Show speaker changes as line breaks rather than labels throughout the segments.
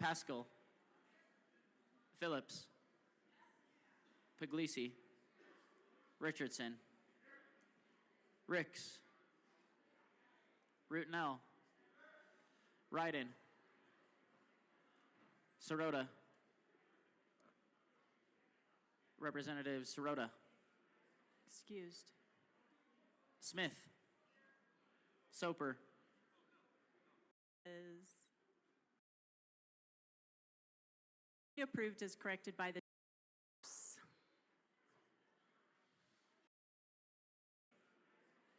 Pascal, Phillips, Puglisi, Richardson, Ricks, Rutenell, Ryden, Sirota, Representative Sirota,
Excused.
Smith, Soper,
Is approved as corrected by the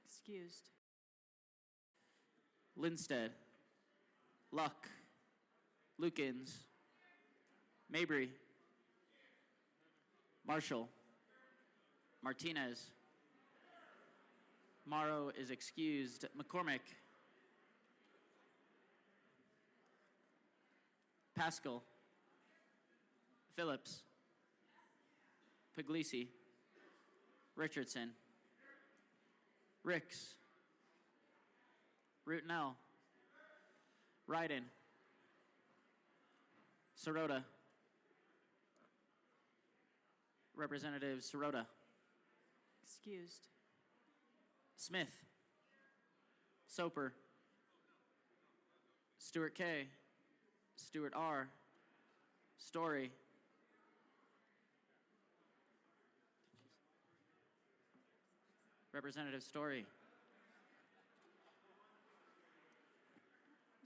Excused.
Lindstedt, Luck, Lukens, Mabry, Marshall, Martinez, Morrow is excused. McCormick, Pascal, Phillips, Puglisi, Richardson, Ricks, Rutenell, Ryden, Sirota, Representative Sirota,
Excused.
Smith, Soper, Stewart K, Stewart R, Story, Representative Story,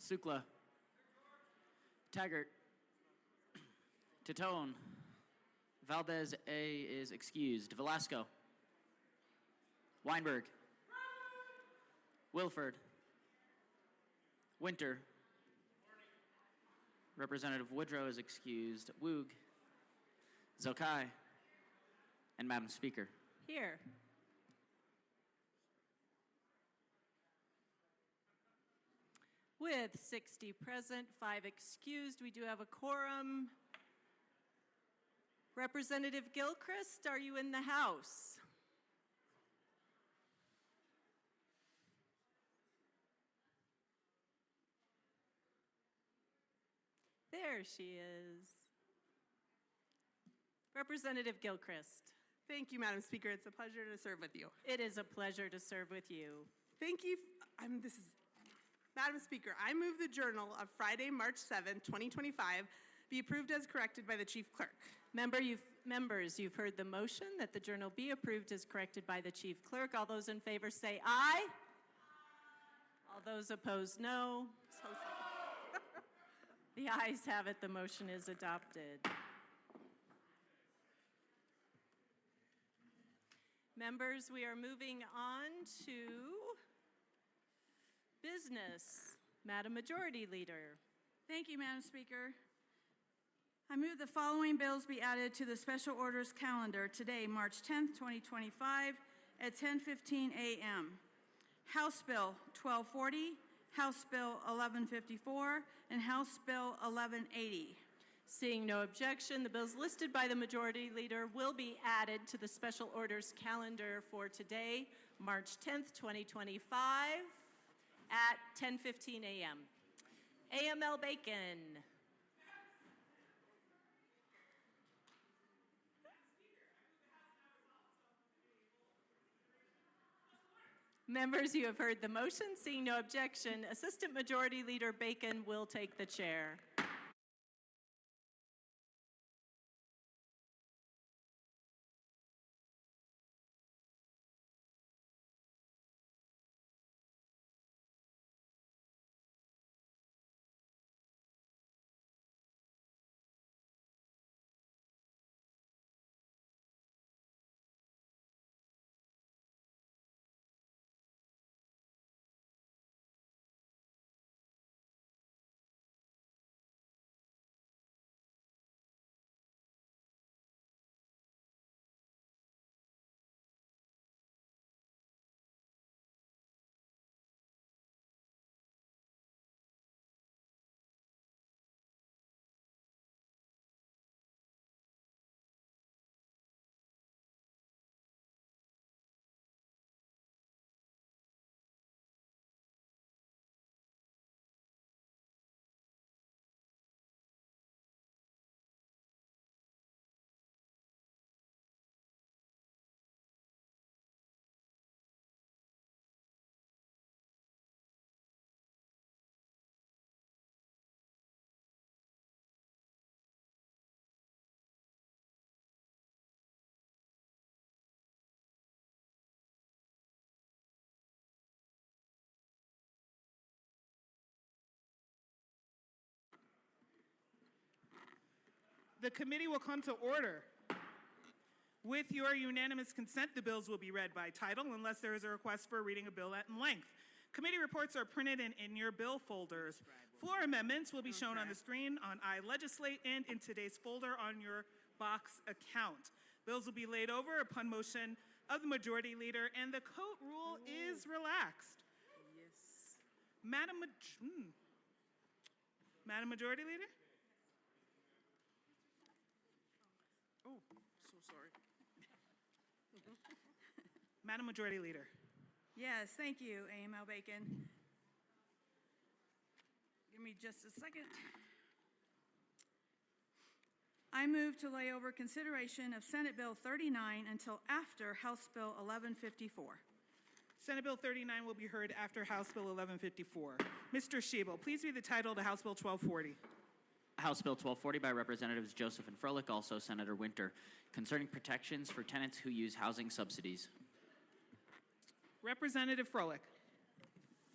Sukla, Taggart, Titone, Valdez A is excused. Velasco, Weinberg, Wilford, Winter, Representative Woodrow is excused. Woog, Zokai, and Madam Speaker.
Here. With 60 present, 5 excused, we do have a quorum. Representative Gilchrist, are you in the House? There she is. Representative Gilchrist.
Thank you, Madam Speaker. It's a pleasure to serve with you.
It is a pleasure to serve with you.
Thank you. Madam Speaker, I move the Journal of Friday, March 7, 2025, be approved as corrected by the Chief Clerk.
Members, you've heard the motion that the Journal be approved as corrected by the Chief Clerk. All those in favor say aye. All those opposed, no.
So sorry.
The ayes have it. The motion is adopted. Members, we are moving on to business. Madam Majority Leader.
Thank you, Madam Speaker. I move the following bills be added to the special orders calendar today, March 10th, 2025, at 10:15 a.m. House Bill 1240, House Bill 1154, and House Bill 1180.
Seeing no objection, the bills listed by the Majority Leader will be added to the special orders calendar for today, March 10th, 2025, at 10:15 a.m. AML Bacon. Members, you have heard the motion. Seeing no objection, Assistant Majority Leader Bacon will take the chair.
The committee will come to order. With your unanimous consent, the bills will be read by title unless there is a request for reading a bill at length. Committee reports are printed in your bill folders. Floor amendments will be shown on the screen on iLegislate and in today's folder on your box account. Bills will be laid over upon motion of the Majority Leader, and the coat rule is relaxed.
Yes.
Madam Majority Leader?
Oh, so sorry.
Madam Majority Leader.
Yes, thank you, AML Bacon. Give me just a second. I move to lay over consideration of Senate Bill 39 until after House Bill 1154.
Senate Bill 39 will be heard after House Bill 1154. Mr. Schiebel, please read the title to House Bill 1240.
House Bill 1240 by Representatives Joseph and Froelich, also Senator Winter, concerning protections for tenants who use housing subsidies.
Representative Froelich.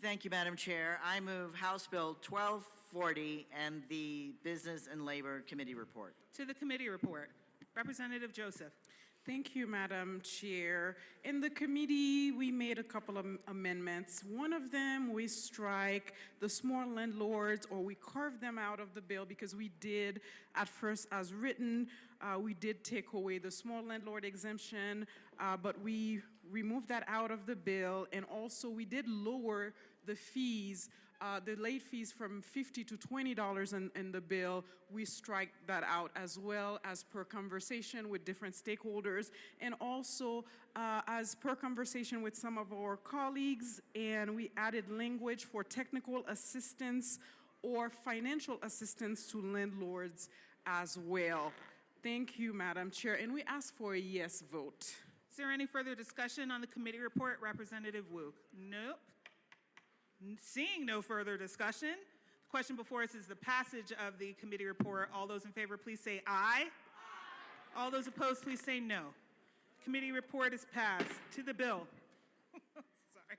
Thank you, Madam Chair. I move House Bill 1240 and the Business and Labor Committee report.
To the committee report. Representative Joseph.
Thank you, Madam Chair. In the committee, we made a couple of amendments. One of them, we strike the small landlords, or we carve them out of the bill because we did, at first as written, we did take away the small landlord exemption, but we removed that out of the bill, and also we did lower the fees, the late fees from $50 to $20 in the bill. We strike that out as well, as per conversation with different stakeholders, and also as per conversation with some of our colleagues, and we added language for technical assistance or financial assistance to landlords as well. Thank you, Madam Chair, and we ask for a yes vote.
Is there any further discussion on the committee report? Representative Wu. Nope. Seeing no further discussion, the question before us is the passage of the committee report. All those in favor, please say aye. Aye. All those opposed, please say no. Committee report is passed. To the bill. Sorry.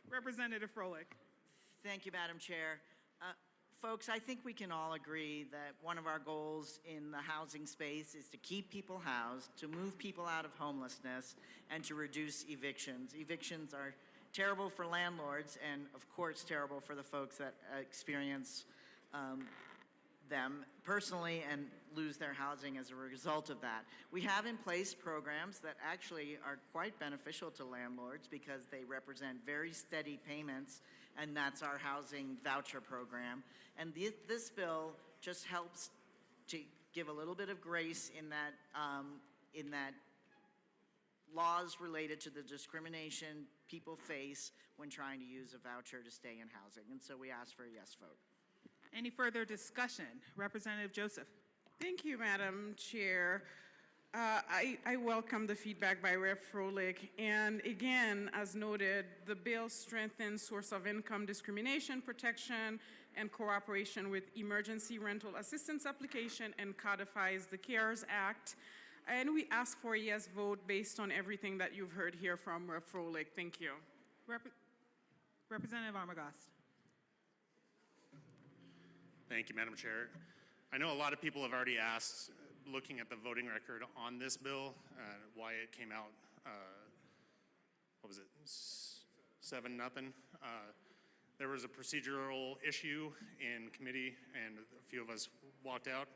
Representative Froelich.
Thank you, Madam Chair. Folks, I think we can all agree that one of our goals in the housing space is to keep people housed, to move people out of homelessness, and to reduce evictions. Evictions are terrible for landlords and, of course, terrible for the folks that experience them personally and lose their housing as a result of that. We have in place programs that actually are quite beneficial to landlords because they represent very steady payments, and that's our housing voucher program. And this bill just helps to give a little bit of grace in that laws related to the discrimination people face when trying to use a voucher to stay in housing. And so we ask for a yes vote.
Any further discussion? Representative Joseph.
Thank you, Madam Chair. I welcome the feedback by Rep. Froelich. And again, as noted, the bill strengthens source of income discrimination protection and cooperation with emergency rental assistance application and codifies the CARES Act. And we ask for a yes vote based on everything that you've heard here from Rep. Froelich. Thank you.
Representative Armagast.
Thank you, Madam Chair. I know a lot of people have already asked, looking at the voting record on this bill, why it came out, what was it, 7-0. There was a procedural issue in committee, and a few of us walked out,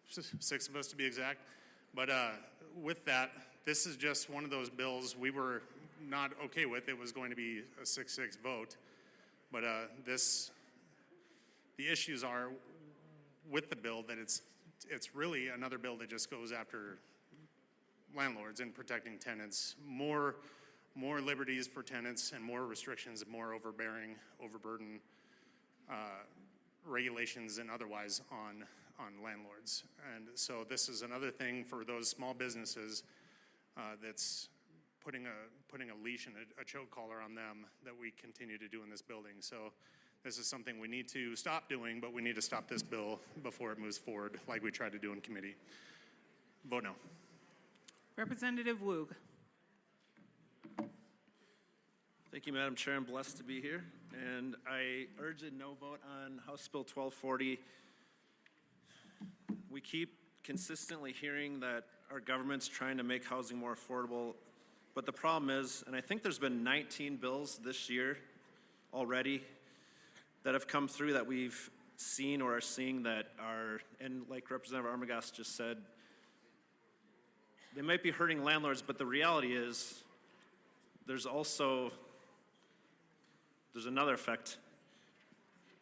6 of us to be exact. But with that, this is just one of those bills we were not okay with. It was going to be a 6-6 vote, but the issues are with the bill that it's really another bill that just goes after landlords and protecting tenants. More liberties for tenants and more restrictions and more overburden regulations and otherwise on landlords. And so this is another thing for those small businesses that's putting a leash and a choke collar on them that we continue to do in this building. So this is something we need to stop doing, but we need to stop this bill before it moves forward like we tried to do in committee. Vote no.
Representative Woog.
Thank you, Madam Chair. I'm blessed to be here. And I urge a no vote on House Bill 1240. We keep consistently hearing that our government's trying to make housing more affordable, but the problem is, and I think there's been 19 bills this year already that have come through that we've seen or are seeing that are, and like Representative Armagost just said, they might be hurting landlords, but the reality is there's another effect.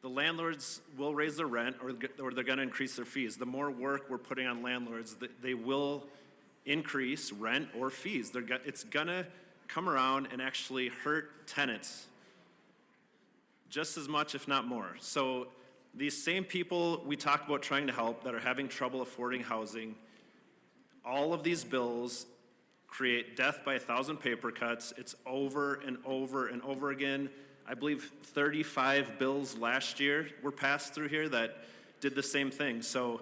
The landlords will raise their rent or they're going to increase their fees. The more work we're putting on landlords, they will increase rent or fees. It's going to come around and actually hurt tenants just as much, if not more. So these same people we talk about trying to help that are having trouble affording housing, all of these bills create death by 1,000 paper cuts. It's over and over and over again. I believe 35 bills last year were passed through here that did the same thing. So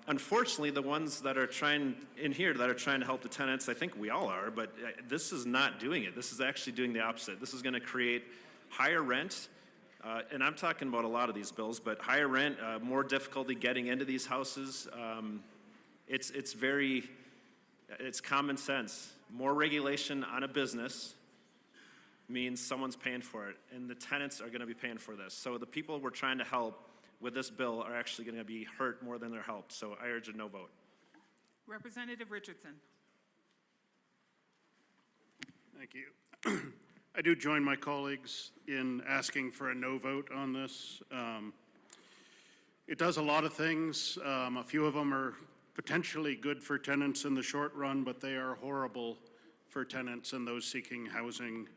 unfortunately, the ones that are trying to help the tenants, I think we all are, but this is not doing it. This is actually doing the opposite. This is going to create higher rent, and I'm talking about a lot of these bills, but higher rent, more difficulty getting into these houses. It's common sense. More regulation on a business means someone's paying for it, and the tenants are going to be paying for this. So the people we're trying to help with this bill are actually going to be hurt more than they're helped. So I urge a no vote.
Representative Richardson.
Thank you. I do join my colleagues in asking for a no vote on this. It does a lot of things. A few of them are potentially good for tenants in the short run, but they are horrible for tenants and those seeking housing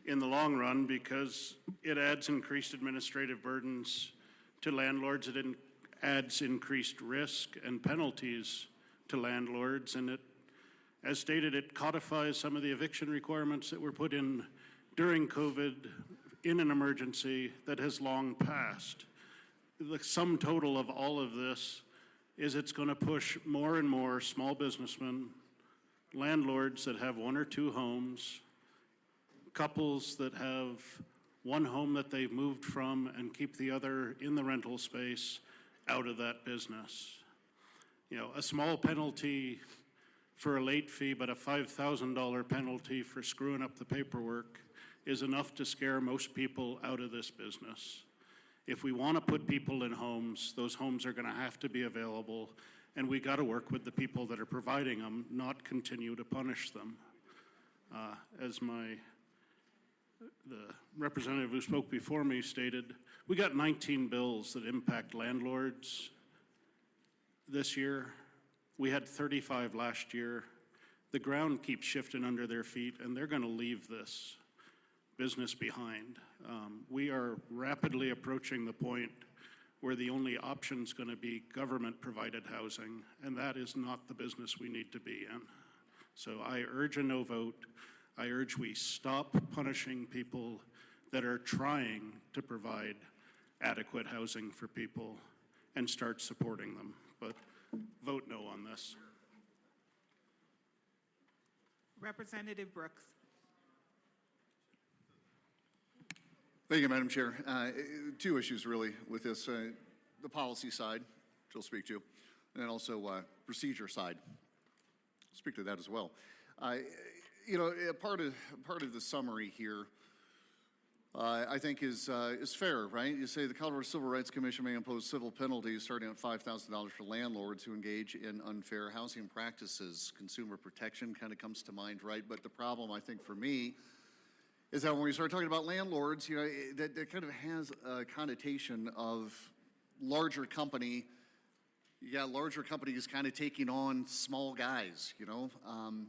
in the long run because it adds increased administrative burdens to landlords. It adds increased risk and penalties to landlords, and it, as stated, it codifies some of the eviction requirements that were put in during COVID in an emergency that has long passed. The sum total of all of this is it's going to push more and more small businessmen, landlords that have one or two homes, couples that have one home that they've moved from and keep the other in the rental space out of that business. You know, a small penalty for a late fee, but a $5,000 penalty for screwing up the paperwork is enough to scare most people out of this business. If we want to put people in homes, those homes are going to have to be available, and we got to work with the people that are providing them, not continue to punish them. As the representative who spoke before me stated, we got 19 bills that impact landlords this year. We had 35 last year. The ground keeps shifting under their feet, and they're going to leave this business behind. We are rapidly approaching the point where the only option is going to be government-provided housing, and that is not the business we need to be in. So I urge a no vote. I urge we stop punishing people that are trying to provide adequate housing for people and start supporting them. But vote no on this.
Representative Brooks.
Thank you, Madam Chair. Two issues really with this. The policy side, which I'll speak to, and then also procedure side. I'll speak to that as well. You know, part of the summary here, I think is fair, right? You say the Colorado Civil Rights Commission may impose civil penalties starting at $5,000 for landlords who engage in unfair housing practices. Consumer protection kind of comes to mind, right? But the problem, I think, for me, is that when we start talking about landlords, you know, that kind of has a connotation of larger company. Yeah, larger companies kind of taking on small guys, you know,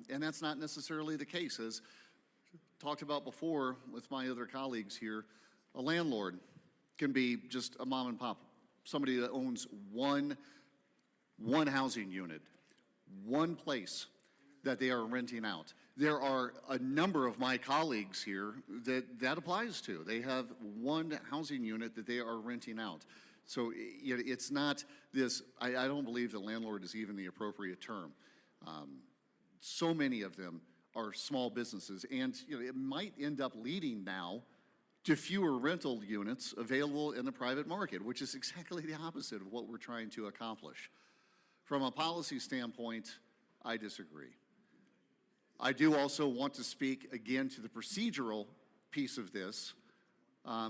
and that's not necessarily the case. As talked about before with my other colleagues here, a landlord can be just a mom and pop, somebody that owns one housing unit, one place that they are renting out. There are a number of my colleagues here that applies to. They have one housing unit that they are renting out. So it's not this, I don't believe the landlord is even the appropriate term. So many of them are small businesses, and you know, it might end up leading now to fewer rental units available in the private market, which is exactly the opposite of what we're trying to accomplish. From a policy standpoint, I disagree. I do also want to speak again to the procedural piece of this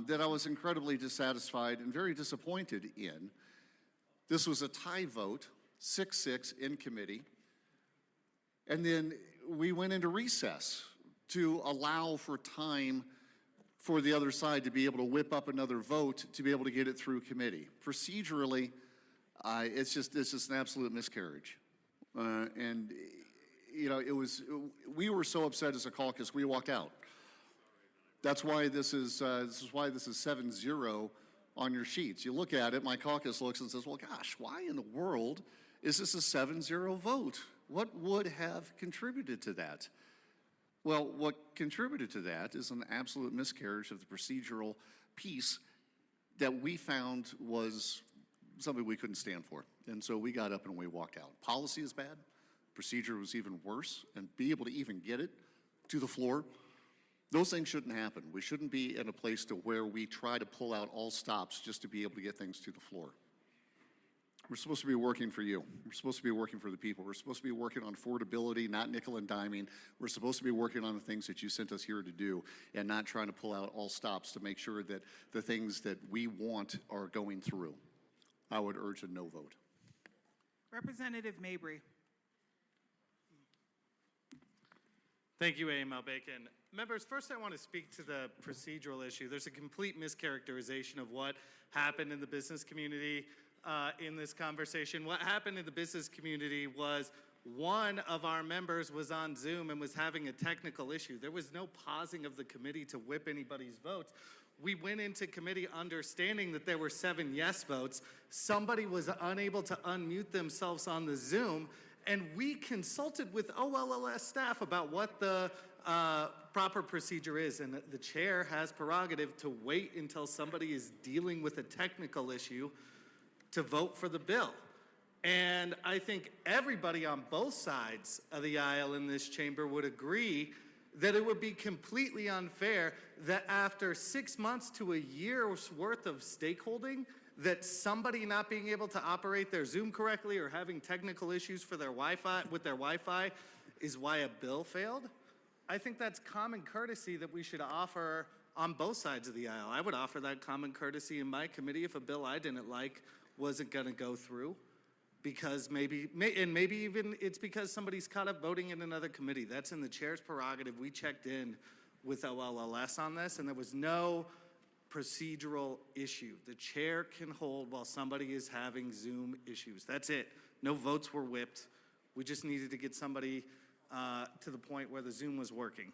that I was incredibly dissatisfied and very disappointed in. This was a tie vote, 6-6 in committee, and then we went into recess to allow for time for the other side to be able to whip up another vote to be able to get it through committee. Procedurally, it's just an absolute miscarriage. And you know, we were so upset as a caucus, we walked out. That's why this is 7-0 on your sheets. You look at it, my caucus looks and says, well, gosh, why in the world is this a 7-0 vote? What would have contributed to that? Well, what contributed to that is an absolute miscarriage of the procedural piece that we found was something we couldn't stand for. And so we got up and we walked out. Policy is bad. Procedure was even worse. And be able to even get it to the floor, those things shouldn't happen. We shouldn't be in a place to where we try to pull out all stops just to be able to get things to the floor. We're supposed to be working for you. We're supposed to be working for the people. We're supposed to be working on affordability, not nickel and diming. We're supposed to be working on the things that you sent us here to do and not trying to pull out all stops to make sure that the things that we want are going through. I would urge a no vote.
Representative Mabry.
Thank you, AML Bacon. Members, first I want to speak to the procedural issue. There's a complete mischaracterization of what happened in the business community in this conversation. What happened in the business community was one of our members was on Zoom and was having a technical issue. There was no pausing of the committee to whip anybody's votes. We went into committee understanding that there were 7 yes votes. Somebody was unable to unmute themselves on the Zoom, and we consulted with OLLS staff about what the proper procedure is, and the chair has prerogative to wait until somebody is dealing with a technical issue to vote for the bill. And I think everybody on both sides of the aisle in this chamber would agree that it would be completely unfair that after 6 months to a year's worth of stakeholding, that somebody not being able to operate their Zoom correctly or having technical issues for their Wi-Fi is why a bill failed. I think that's common courtesy that we should offer on both sides of the aisle. I would offer that common courtesy in my committee if a bill I didn't like wasn't going to go through, because maybe even it's because somebody's caught up voting in another committee. That's in the chair's prerogative. We checked in with OLLS on this, and there was no procedural issue. The chair can hold while somebody is having Zoom issues. That's it. No votes were whipped. We just needed to get somebody to the point where the Zoom was working.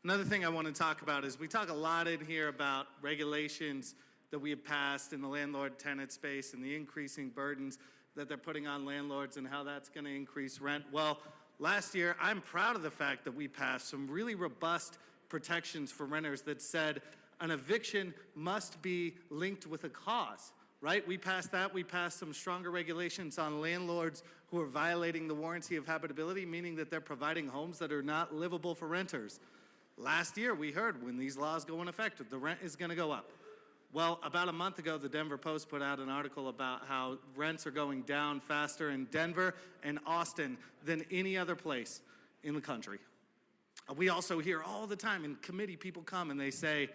Another thing I want to talk about is we talk a lot in here about regulations that we have passed in the landlord-tenant space and the increasing burdens that they're putting on landlords and how that's going to increase rent. Well, last year, I'm proud of the fact that we passed some really robust protections for renters that said an eviction must be linked with a cause, right? We passed that. We passed some stronger regulations on landlords who are violating the warranty of habitability, meaning that they're providing homes that are not livable for renters. Last year, we heard when these laws go in effect, the rent is going to go up. Well, about a month ago, the Denver Post put out an article about how rents are going down faster in Denver and Austin than any other place in the country. We also hear all the time in committee, people come and they say,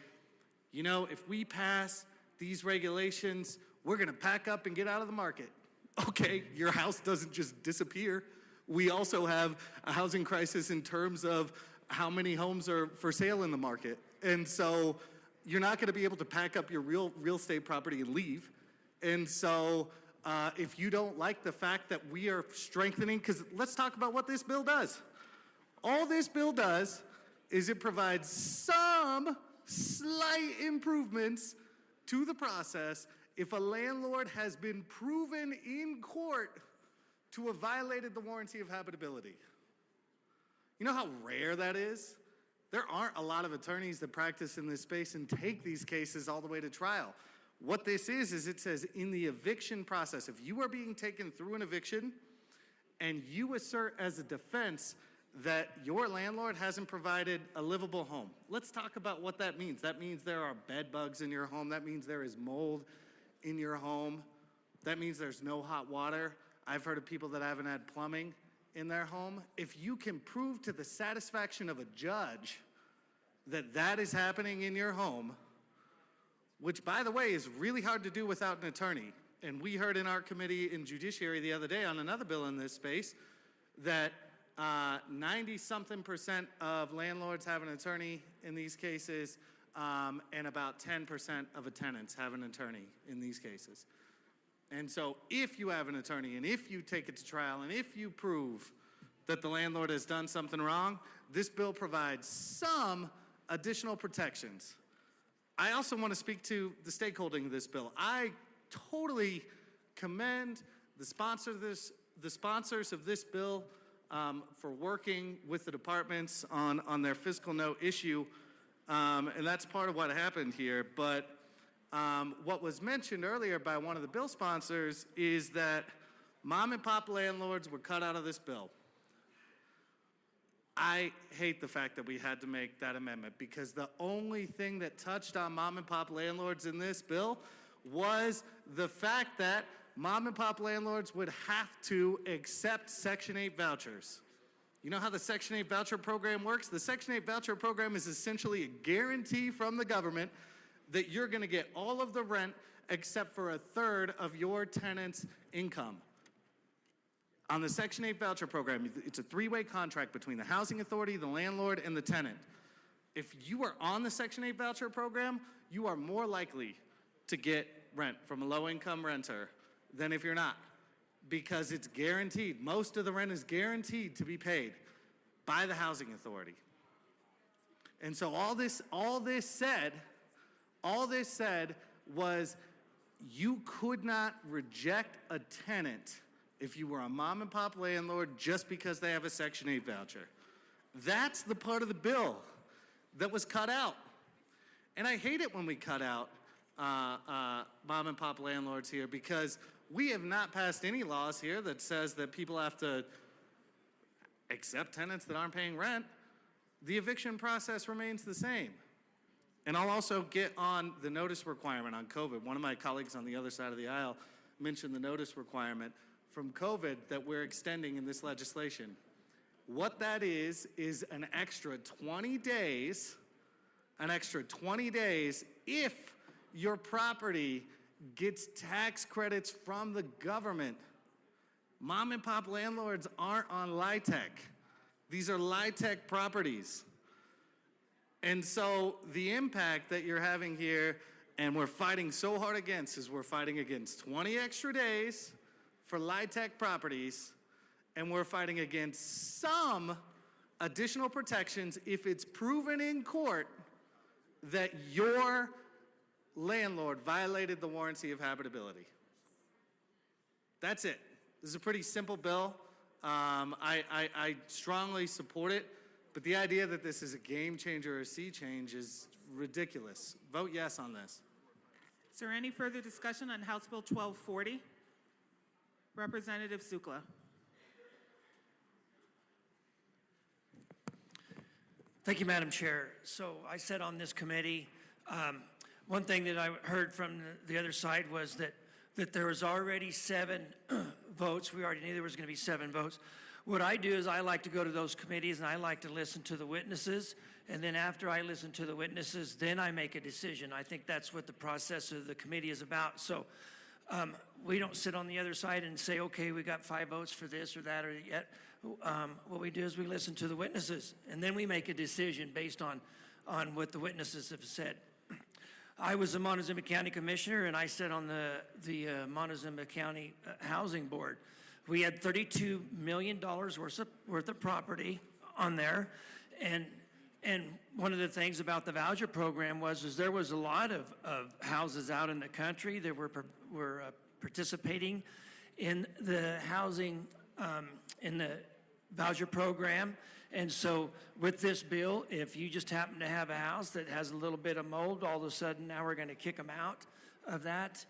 you know, if we pass these regulations, we're going to pack up and get out of the market. Okay, your house doesn't just disappear. We also have a housing crisis in terms of how many homes are for sale in the market. And so you're not going to be able to pack up your real estate property and leave. And so if you don't like the fact that we are strengthening, because let's talk about what this bill does. All this bill does is it provides some slight improvements to the process if a landlord has been proven in court to have violated the warranty of habitability. You know how rare that is? There aren't a lot of attorneys that practice in this space and take these cases all the way to trial. What this is it says in the eviction process, if you are being taken through an eviction and you assert as a defense that your landlord hasn't provided a livable home. Let's talk about what that means. That means there are bed bugs in your home. That means there is mold in your home. That means there's no hot water. I've heard of people that haven't had plumbing in their home. If you can prove to the satisfaction of a judge that that is happening in your home, which, by the way, is really hard to do without an attorney. And we heard in our committee in Judiciary the other day on another bill in this space that 90-something% of landlords have an attorney in these cases, and about 10% of tenants have an attorney in these cases. And so if you have an attorney and if you take it to trial and if you prove that the landlord has done something wrong, this bill provides some additional protections. I also want to speak to the stakeholding of this bill. I totally commend the sponsors of this bill for working with the departments on their fiscal note issue, and that's part of what happened here. But what was mentioned earlier by one of the bill sponsors is that mom and pop landlords were cut out of this bill. I hate the fact that we had to make that amendment, because the only thing that touched on mom and pop landlords in this bill was the fact that mom and pop landlords would have to accept Section 8 vouchers. You know how the Section 8 voucher program works? The Section 8 voucher program is essentially a guarantee from the government that you're going to get all of the rent except for a third of your tenant's income. On the Section 8 voucher program, it's a three-way contract between the housing authority, the landlord, and the tenant. If you are on the Section 8 voucher program, you are more likely to get rent from a low-income renter than if you're not, because it's guaranteed. Most of the rent is guaranteed to be paid by the housing authority. And so all this said was you could not reject a tenant if you were a mom and pop landlord just because they have a Section 8 voucher. That's the part of the bill that was cut out. And I hate it when we cut out mom and pop landlords here, because we have not passed any laws here that says that people have to accept tenants that aren't paying rent. The eviction process remains the same. And I'll also get on the notice requirement on COVID. One of my colleagues on the other side of the aisle mentioned the notice requirement from COVID that we're extending in this legislation. What that is an extra 20 days if your property gets tax credits from the government. Mom and pop landlords aren't on LIHTC. These are LIHTC properties. And so the impact that you're having here, and we're fighting so hard against, is we're fighting against 20 extra days for LIHTC properties, and we're fighting against some additional protections if it's proven in court that your landlord violated the warranty of habitability. That's it. This is a pretty simple bill. I strongly support it, but the idea that this is a game changer or a sea change is ridiculous. Vote yes on this.
Is there any further discussion on House Bill 1240? Representative Sukla.
Thank you, Madam Chair. So I said on this committee, one thing that I heard from the other side was that there was already 7 votes. We already knew there was going to be 7 votes. What I do is I like to go to those committees and I like to listen to the witnesses. And then after I listen to the witnesses, then I make a decision. I think that's what the process of the committee is about. So we don't sit on the other side and say, okay, we got 5 votes for this or that or yet. What we do is we listen to the witnesses, and then we make a decision based on what the witnesses have said. I was a Montezuma County Commissioner, and I sat on the Montezuma County Housing Board. We had $32 million worth of property on there, and one of the things about the voucher program was there was a lot of houses out in the country that were participating in the housing in the voucher program. And so with this bill, if you just happen to have a house that has a little bit of mold, all of a sudden now we're going to kick them out of that.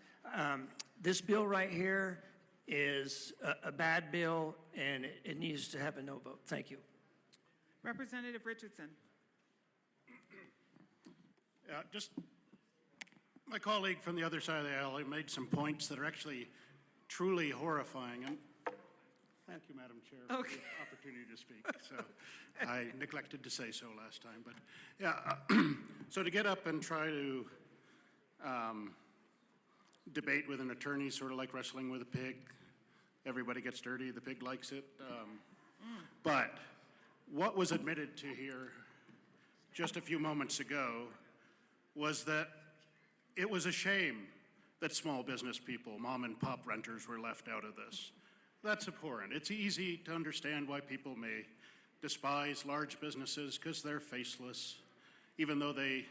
This bill right here is a bad bill, and it needs to have a no vote. Thank you.
Representative Richardson.
Just my colleague from the other side of the aisle made some points that are actually truly horrifying. And thank you, Madam Chair, for the opportunity to speak. So I neglected to say so last time, but yeah. So to get up and try to debate with an attorney, sort of like wrestling with a pig. Everybody gets dirty, the pig likes it. But what was admitted to here just a few moments ago was that it was a shame that small business people, mom and pop renters, were left out of this. That's abhorrent. It's easy to understand why people may despise large businesses because they're faceless, even though they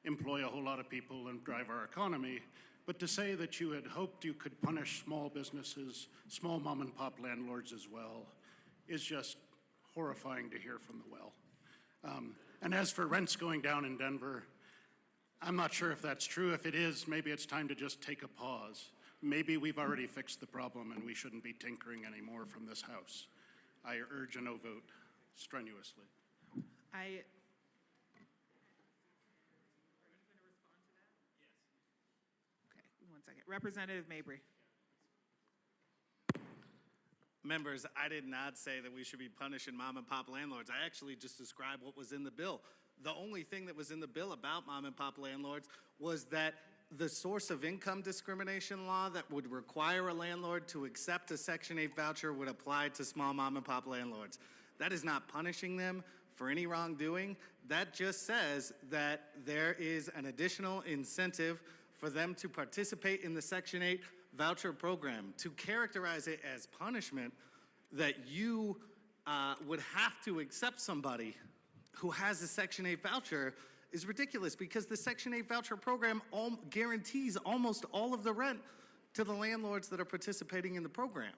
employ a whole lot of people and drive our economy. But to say that you had hoped you could punish small businesses, small mom and pop landlords as well, is just horrifying to hear from the well. And as for rents going down in Denver, I'm not sure if that's true. If it is, maybe it's time to just take a pause. Maybe we've already fixed the problem and we shouldn't be tinkering anymore from this House. I urge a no vote strenuously.
Okay, 1 second. Representative Mabry.
Members, I did not say that we should be punishing mom and pop landlords. I actually just described what was in the bill. The only thing that was in the bill about mom and pop landlords was that the source of income discrimination law that would require a landlord to accept a Section 8 voucher would apply to small mom and pop landlords. That is not punishing them for any wrongdoing. That just says that there is an additional incentive for them to participate in the Section 8 voucher program. To characterize it as punishment that you would have to accept somebody who has a Section 8 voucher is ridiculous, because the Section 8 voucher program guarantees almost all of the rent to the landlords that are participating in the program.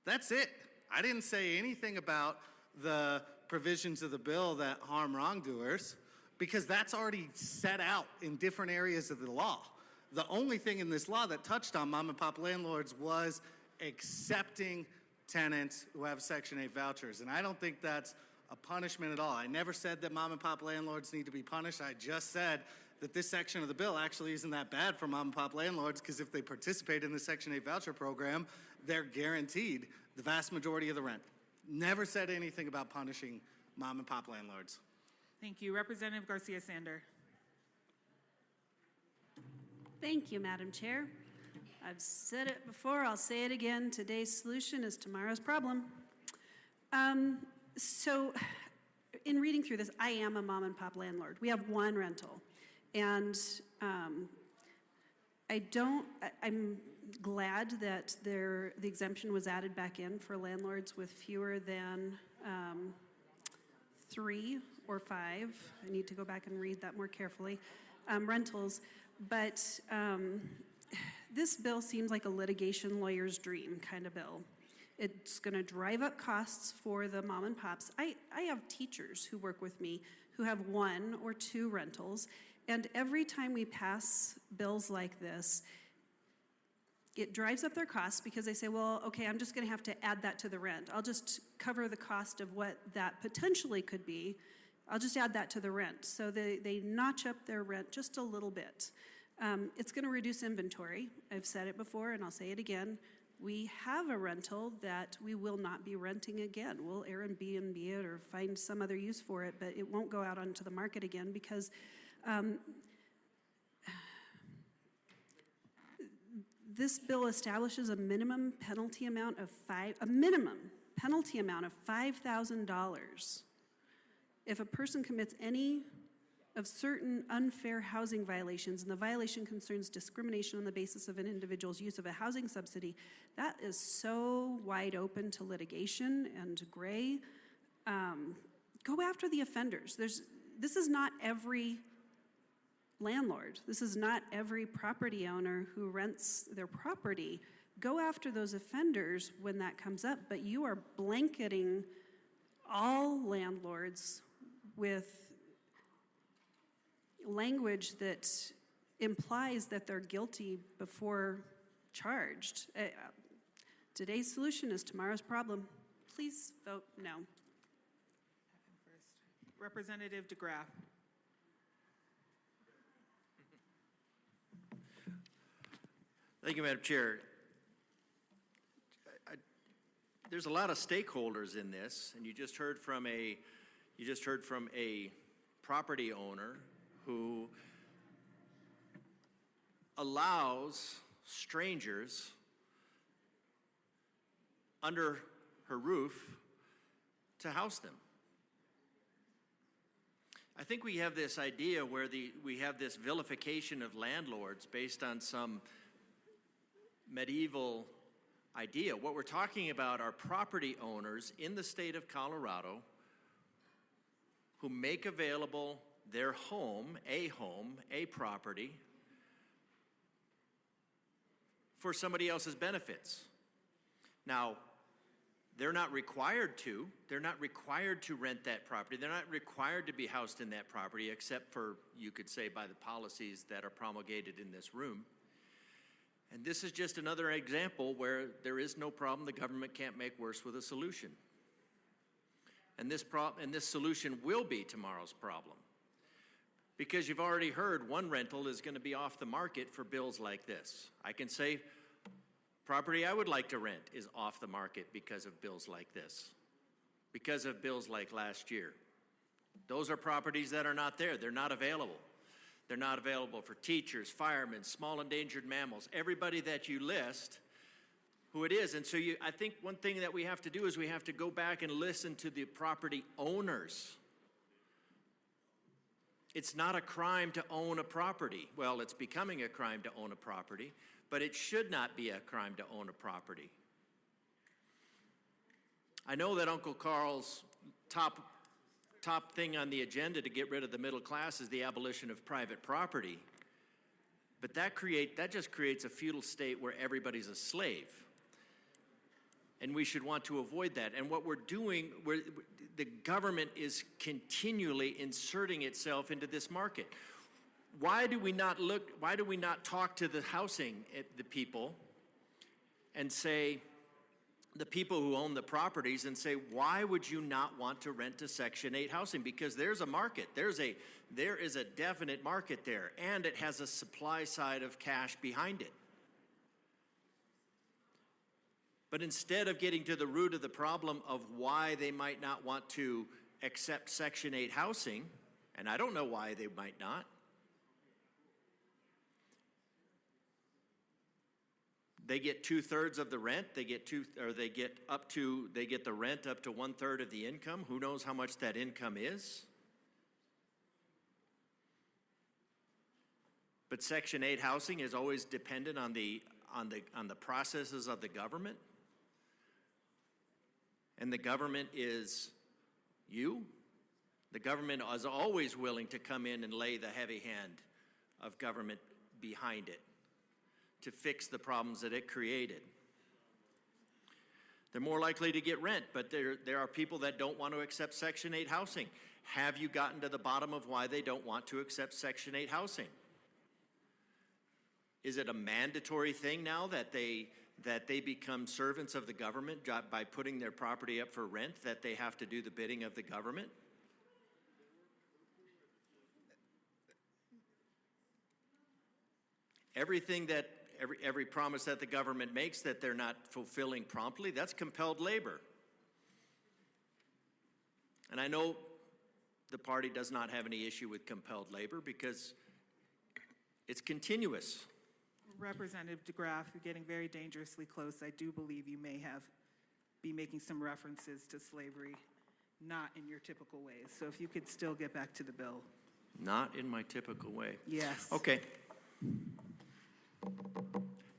That's it. I didn't say anything about the provisions of the bill that harm wrongdoers, because that's already set out in different areas of the law. The only thing in this law that touched on mom and pop landlords was accepting tenants who have Section 8 vouchers. And I don't think that's a punishment at all. I never said that mom and pop landlords need to be punished. I just said that this section of the bill actually isn't that bad for mom and pop landlords, because if they participate in the Section 8 voucher program, they're guaranteed the vast majority of the rent. Never said anything about punishing mom and pop landlords.
Thank you. Representative Garcia-Sander.
Thank you, Madam Chair. I've said it before, I'll say it again. Today's solution is tomorrow's problem. So in reading through this, I am a mom and pop landlord. We have one rental. And I'm glad that the exemption was added back in for landlords with fewer than 3 or 5. I need to go back and read that more carefully. Rentals. But this bill seems like a litigation lawyer's dream kind of bill. It's going to drive up costs for the mom and pops. I have teachers who work with me who have 1 or 2 rentals, and every time we pass bills like this, it drives up their costs because they say, well, okay, I'm just going to have to add that to the rent. I'll just cover the cost of what that potentially could be. I'll just add that to the rent. So they notch up their rent just a little bit. It's going to reduce inventory. I've said it before, and I'll say it again. We have a rental that we will not be renting again. We'll Airbnb it or find some other use for it, but it won't go out onto the market again because this bill establishes a minimum penalty amount of $5,000 if a person commits any of certain unfair housing violations, and the violation concerns discrimination on the basis of an individual's use of a housing subsidy. That is so wide open to litigation and gray. Go after the offenders. This is not every landlord. This is not every property owner who rents their property. Go after those offenders when that comes up, but you are blanketing all landlords with language that implies that they're guilty before charged. Today's solution is tomorrow's problem. Please vote no.
Representative DeGraff.
Thank you, Madam Chair. There's a lot of stakeholders in this, and you just heard from a property owner who allows strangers under her roof to house them. I think we have this idea where we have this vilification of landlords based on some medieval idea. What we're talking about are property owners in the state of Colorado who make available their home, a property, for somebody else's benefits. Now, they're not required to. They're not required to rent that property. They're not required to be housed in that property, except for, you could say, by the policies that are promulgated in this room. And this is just another example where there is no problem the government can't make worse with a solution. And this solution will be tomorrow's problem. Because you've already heard one rental is going to be off the market for bills like this. I can say property I would like to rent is off the market because of bills like this, because of bills like last year. Those are properties that are not there. They're not available. They're not available for teachers, firemen, small endangered mammals, everybody that you list, who it is. And so I think one thing that we have to do is we have to go back and listen to the property owners. It's not a crime to own a property. Well, it's becoming a crime to own a property, but it should not be a crime to own a property. I know that Uncle Carl's top thing on the agenda to get rid of the middle class is the abolition of private property. But that just creates a feudal state where everybody's a slave. And we should want to avoid that. And what we're doing, the government is continually inserting itself into this market. Why do we not talk to the the people and say, the people who own the properties, and say, why would you not want to rent to Section 8 housing? Because there's a market. There is a definite market there, and it has a supply side of cash behind it. But instead of getting to the root of the problem of why they might not want to accept Section 8 housing, and I don't know why they might not, they get 2/3 of the rent. They get the rent up to 1/3 of the income. Who knows how much that income is? But Section 8 housing is always dependent on the processes of the government, and the government is you. The government is always willing to come in and lay the heavy hand of government behind it to fix the problems that it created. They're more likely to get rent, but there are people that don't want to accept Section 8 housing. Have you gotten to the bottom of why they don't want to accept Section 8 housing? Is it a mandatory thing now that they become servants of the government by putting their property up for rent, that they have to do the bidding of the government? Every promise that the government makes that they're not fulfilling promptly, that's compelled labor. And I know the party does not have any issue with compelled labor because it's continuous.
Representative DeGraff, you're getting very dangerously close. I do believe you may be making some references to slavery, not in your typical ways. So if you could still get back to the bill.
Not in my typical way.
Yes.
Okay.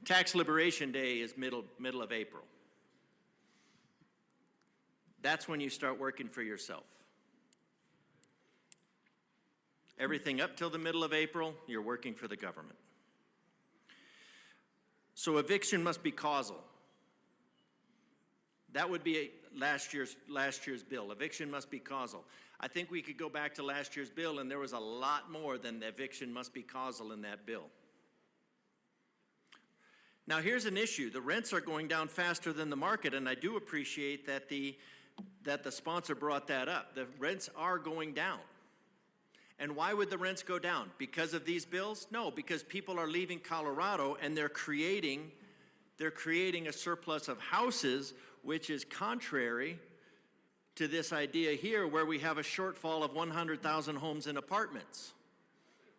Tax Liberation Day is middle of April. That's when you start working for yourself. Everything up till the middle of April, you're working for the government. So eviction must be causal. That would be last year's bill. Eviction must be causal. I think we could go back to last year's bill, and there was a lot more than the eviction must be causal in that bill. Now here's an issue. The rents are going down faster than the market, and I do appreciate that the that the sponsor brought that up. The rents are going down. And why would the rents go down? Because of these bills? No, because people are leaving Colorado and they're creating a surplus of houses, which is contrary to this idea here where we have a shortfall of 100,000 homes and apartments.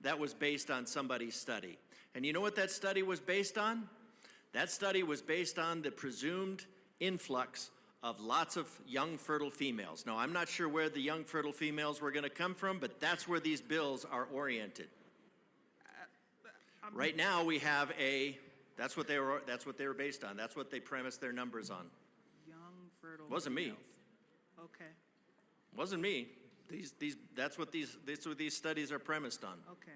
That was based on somebody's study. And you know what that study was based on? That study was based on the presumed influx of lots of young fertile females. Now, I'm not sure where the young fertile females were going to come from, but that's where these bills are oriented. Right now, we have that's what they were based on. That's what they premised their numbers on.
Young, fertile.
Wasn't me.
males. Okay,
Wasn't me. That's what these studies are premised on.
okay.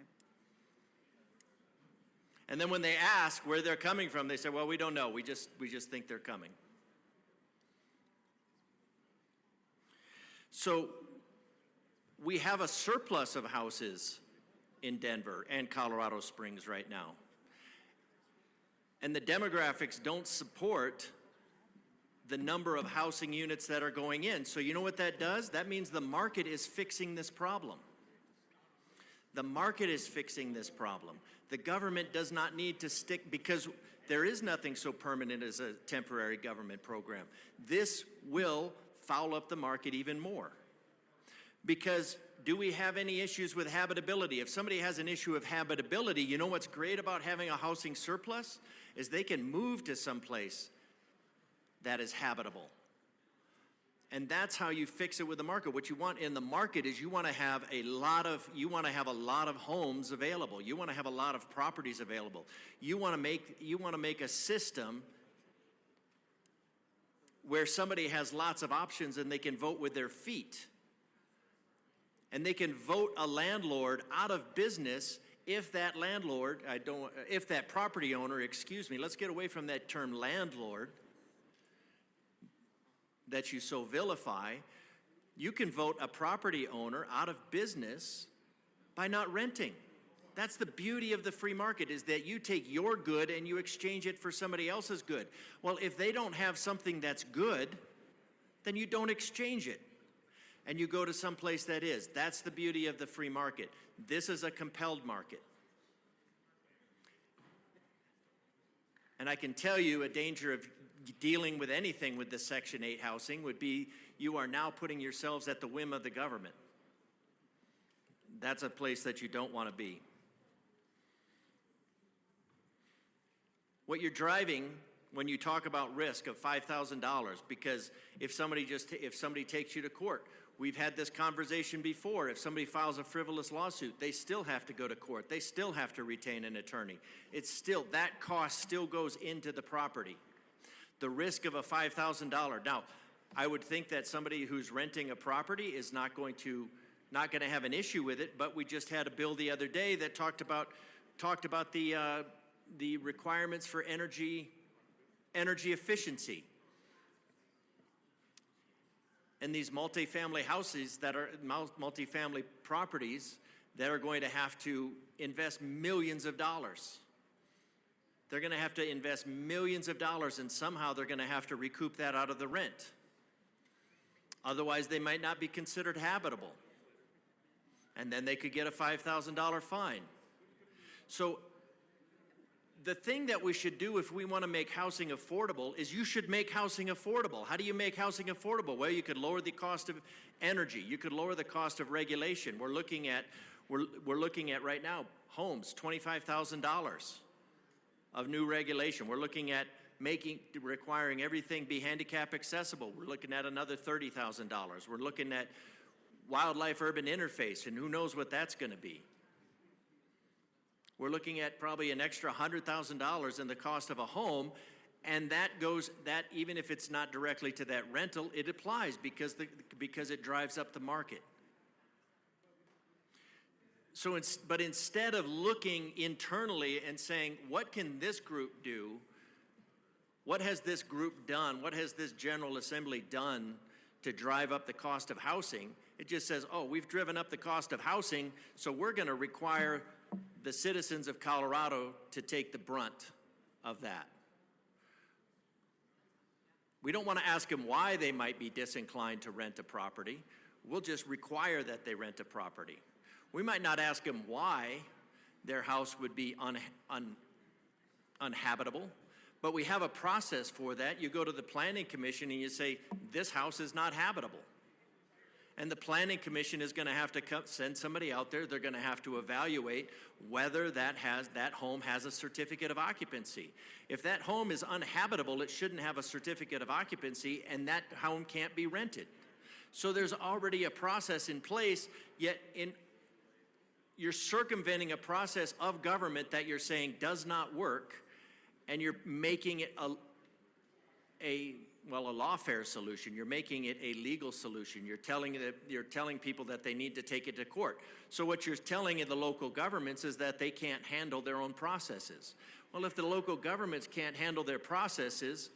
And then when they ask where they're coming from, they say, well, we don't know. We just think they're coming. So we have a surplus of houses in Denver and Colorado Springs right now. And the demographics don't support the number of housing units that are going in. So you know what that does? That means the market is fixing this problem. The market is fixing this problem. The government does not need to stick, because there is nothing so permanent as a temporary government program. This will foul up the market even more. Because do we have any issues with habitability? If somebody has an issue of habitability, you know what's great about having a housing surplus? Is they can move to someplace that is habitable. And that's how you fix it with the market. What you want in the market is you want to have a lot of homes available. You want to have a lot of properties available. You want to make a system where somebody has lots of options and they can vote with their feet. And they can vote a landlord out of business if that property owner, let's get away from that term landlord that you so vilify. You can vote a property owner out of business by not renting. That's the beauty of the free market, is that you take your good and you exchange it for somebody else's good. Well, if they don't have something that's good, then you don't exchange it. And you go to some place that is. That's the beauty of the free market. This is a compelled market. And I can tell you a danger of dealing with anything with the Section 8 housing would be you are now putting yourselves at the whim of the government. That's a place that you don't want to be. What you're driving when you talk about risk of $5,000, because if somebody takes you to court, we've had this conversation before. If somebody files a frivolous lawsuit, they still have to go to court. They still have to retain an attorney. That cost still goes into the property. The risk of a $5,000. Now, I would think that somebody who's renting a property is not going to have an issue with it, but we just had a bill the other day that talked about the requirements for energy efficiency. And these multifamily houses multifamily properties that are going to have to invest millions of dollars. They're going to have to invest millions of dollars, and somehow they're going to have to recoup that out of the rent. Otherwise, they might not be considered habitable. And then they could get a $5,000 fine. So the thing that we should do if we want to make housing affordable is you should make housing affordable. How do you make housing affordable? Well, you could lower the cost of energy. You could lower the cost of regulation. We're looking at right now homes, $25,000 of new regulation. We're looking at requiring everything be handicap accessible. We're looking at another $30,000. We're looking at wildlife urban interface, and who knows what that's going to be. We're looking at probably an extra $100,000 in the cost of a home, and that even if it's not directly to that rental, it applies because it drives up the market. So, but instead of looking internally and saying, what can this group do? What has this group done? What has this General Assembly done to drive up the cost of housing? It just says, oh, we've driven up the cost of housing, so we're going to require the citizens of Colorado to take the brunt of that. We don't want to ask them why they might be disinclined to rent a property. We'll just require that they rent a property. We might not ask them why their house would be uninhabitable, but we have a process for that. You go to the Planning Commission and you say, this house is not habitable. And the Planning Commission is going to have to send somebody out there. They're going to have to evaluate whether that home has a certificate of occupancy. If that home is uninhabitable, it shouldn't have a certificate of occupancy, and that home can't be rented. So there's already a process in place, yet you're circumventing a process of government that you're saying does not work, and you're making it a lawfare solution. You're making it a legal solution. You're telling people that they need to take it to court. So what you're telling the local governments is that they can't handle their own processes. Well, if the local governments can't handle their processes,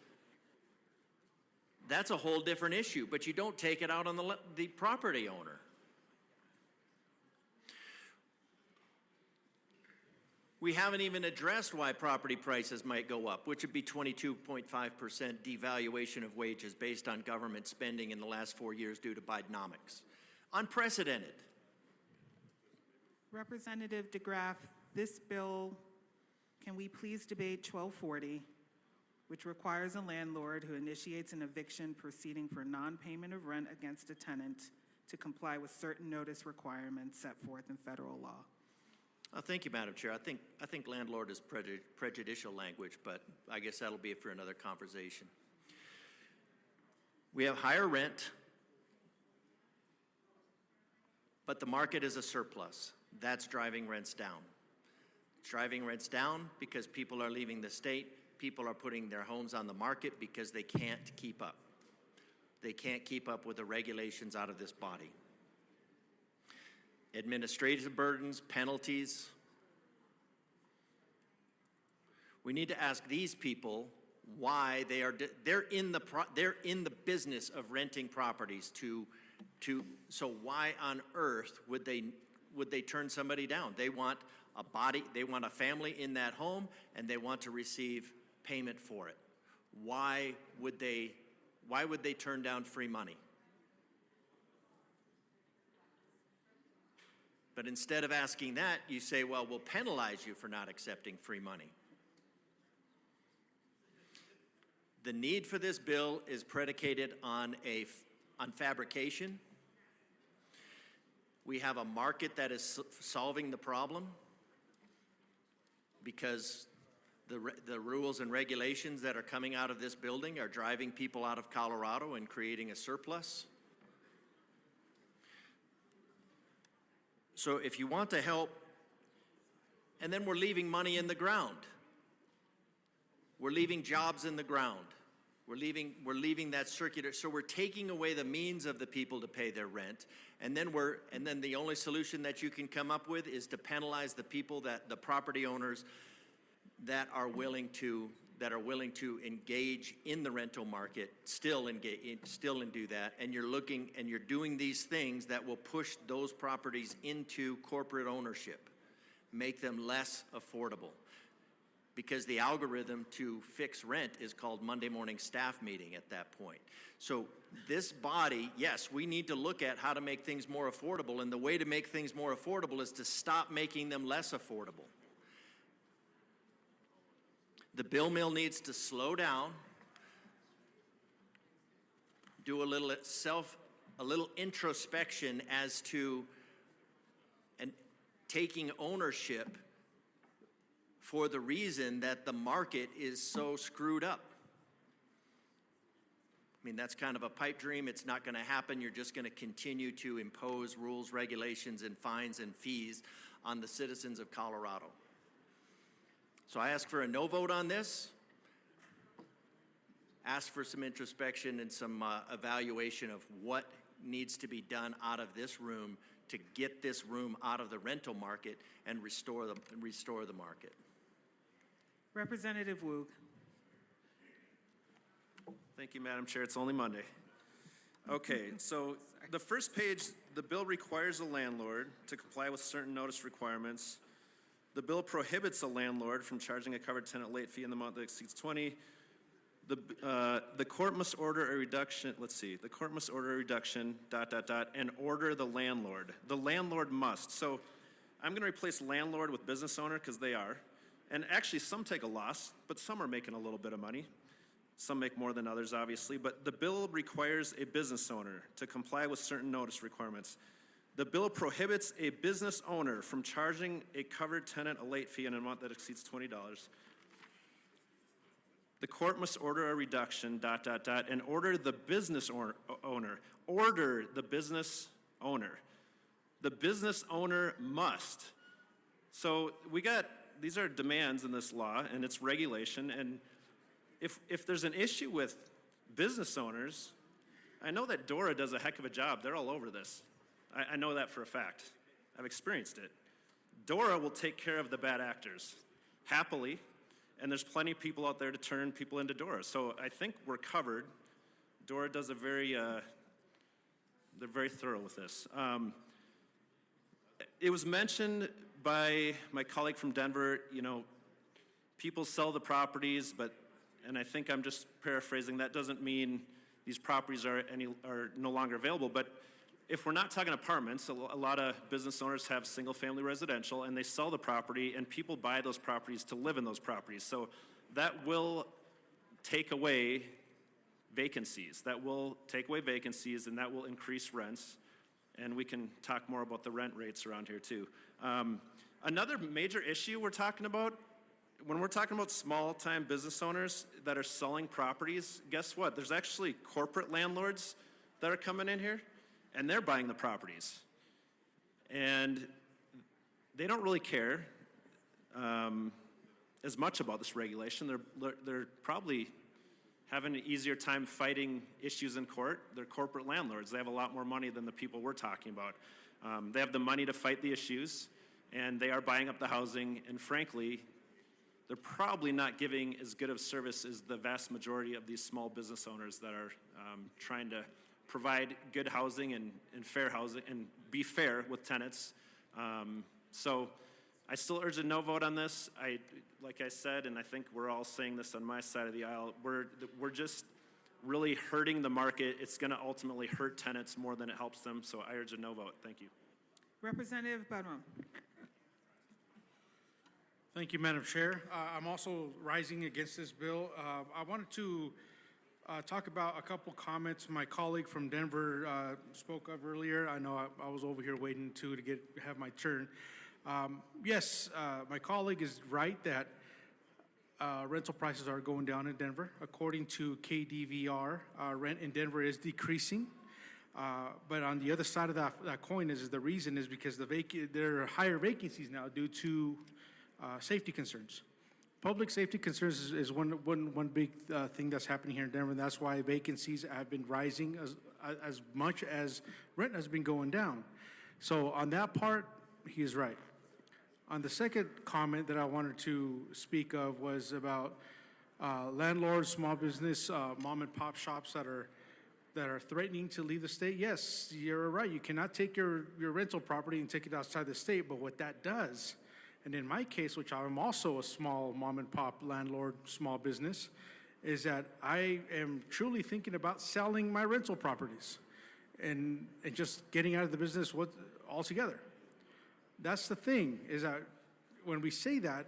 that's a whole different issue, but you don't take it out on the property owner. We haven't even addressed why property prices might go up, which would be 22.5% devaluation of wages based on government spending in the last 4 years due to Bidenomics. Unprecedented.
Representative DeGraff, this bill, can we please debate 1240, which requires a landlord who initiates an eviction proceeding for non-payment of rent against a tenant to comply with certain notice requirements set forth in federal law?
Thank you, Madam Chair. I think landlord is prejudicial language, but I guess that'll be for another conversation. We have higher rent, but the market is a surplus. That's driving rents down. It's driving rents down because people are leaving the state. People are putting their homes on the market because they can't keep up. They can't keep up with the regulations out of this body. Administrative burdens, penalties. We need to ask these people why they're in the business of renting properties so why on earth would they turn somebody down? They want a family in that home, and they want to receive payment for it. Why would they turn down free money? But instead of asking that, you say, well, we'll penalize you for not accepting free money. The need for this bill is predicated on fabrication. We have a market that is solving the problem because the rules and regulations that are coming out of this building are driving people out of Colorado and creating a surplus. So if you want to help, and then we're leaving money in the ground. We're leaving jobs in the ground. We're leaving that circular. So we're taking away the means of the people to pay their rent, and then the only solution that you can come up with is to penalize the people, the property owners that are willing to engage in the rental market, still and do that, and you're doing these things that will push those properties into corporate ownership, make them less affordable. Because the algorithm to fix rent is called Monday morning staff meeting at that point. So this body, yes, we need to look at how to make things more affordable, and the way to make things more affordable is to stop making them less affordable. The bill mill needs to slow down, do a little introspection as to taking ownership for the reason that the market is so screwed up. I mean, that's kind of a pipe dream. It's not going to happen. You're just going to continue to impose rules, regulations, and fines and fees on the citizens of Colorado. So I ask for a no vote on this. Ask for some introspection and some evaluation of what needs to be done out of this room to get this room out of the rental market and restore the market.
Representative Woog.
Thank you, Madam Chair. It's only Monday. Okay, so the first page, the bill requires a landlord to comply with certain notice requirements. The bill prohibits a landlord from charging a covered tenant late fee in the amount that exceeds 20 The court must order a reduction, let's see, the court must order a reduction, ... and order the landlord. The landlord must. So I'm going to replace landlord with business owner because they are. And actually, some take a loss, but some are making a little bit of money. Some make more than others, obviously. But the bill requires a business owner to comply with certain notice requirements. The bill prohibits a business owner from charging a covered tenant a late fee in an amount that exceeds $20. The court must order a reduction, ... and order the business owner. Order the business owner. The business owner must. So these are demands in this law, and it's regulation, and if there's an issue with business owners, I know that DORA does a heck of a job. They're all over this. I know that for a fact. I've experienced it. DORA will take care of the bad actors, happily, and there's plenty of people out there to turn people into DORA. So I think we're covered. DORA does they're very thorough with this. It was mentioned by my colleague from Denver, people sell the properties, and I think I'm just paraphrasing, that doesn't mean these properties are no longer available. But if we're not talking apartments, a lot of business owners have single-family residential, and they sell the property, and people buy those properties to live in those properties. So that will take away vacancies. That will take away vacancies, and that will increase rents. And we can talk more about the rent rates around here, too. Another major issue we're talking about, when we're talking about small-time business owners that are selling properties, guess what? There's actually corporate landlords that are coming in here, and they're buying the properties. And they don't really care as much about this regulation. They're probably having an easier time fighting issues in court. They're corporate landlords. They have a lot more money than the people we're talking about. They have the money to fight the issues, and they are buying up the housing, and frankly, they're probably not giving as good of service as the vast majority of these small business owners that are trying to provide good housing and fair housing and be fair with tenants. So I still urge a no vote on this. Like I said, and I think we're all saying this on my side of the aisle, we're just really hurting the market. It's going to ultimately hurt tenants more than it helps them, so I urge a no vote. Thank you.
Representative Budman.
Thank you, Madam Chair. I'm also rising against this bill. I wanted to talk about a couple comments my colleague from Denver spoke of earlier. I know I was over here waiting to have my turn. Yes, my colleague is right that rental prices are going down in Denver. According to KDVR, rent in Denver is decreasing. But on the other side of that coin is the reason is because there are higher vacancies now due to safety concerns. Public safety concerns is one big thing that's happening here in Denver, and that's why vacancies have been rising as much as rent has been going down. So on that part, he is right. On the second comment that I wanted to speak of was about landlords, small business, mom and pop shops that are threatening to leave the state. Yes, you're right. You cannot take your rental property and take it outside the state, but what that does, and in my case, which I'm also a small mom and pop landlord, small business, is that I am truly thinking about selling my rental properties and just getting out of the business altogether. That's the thing, is that when we say that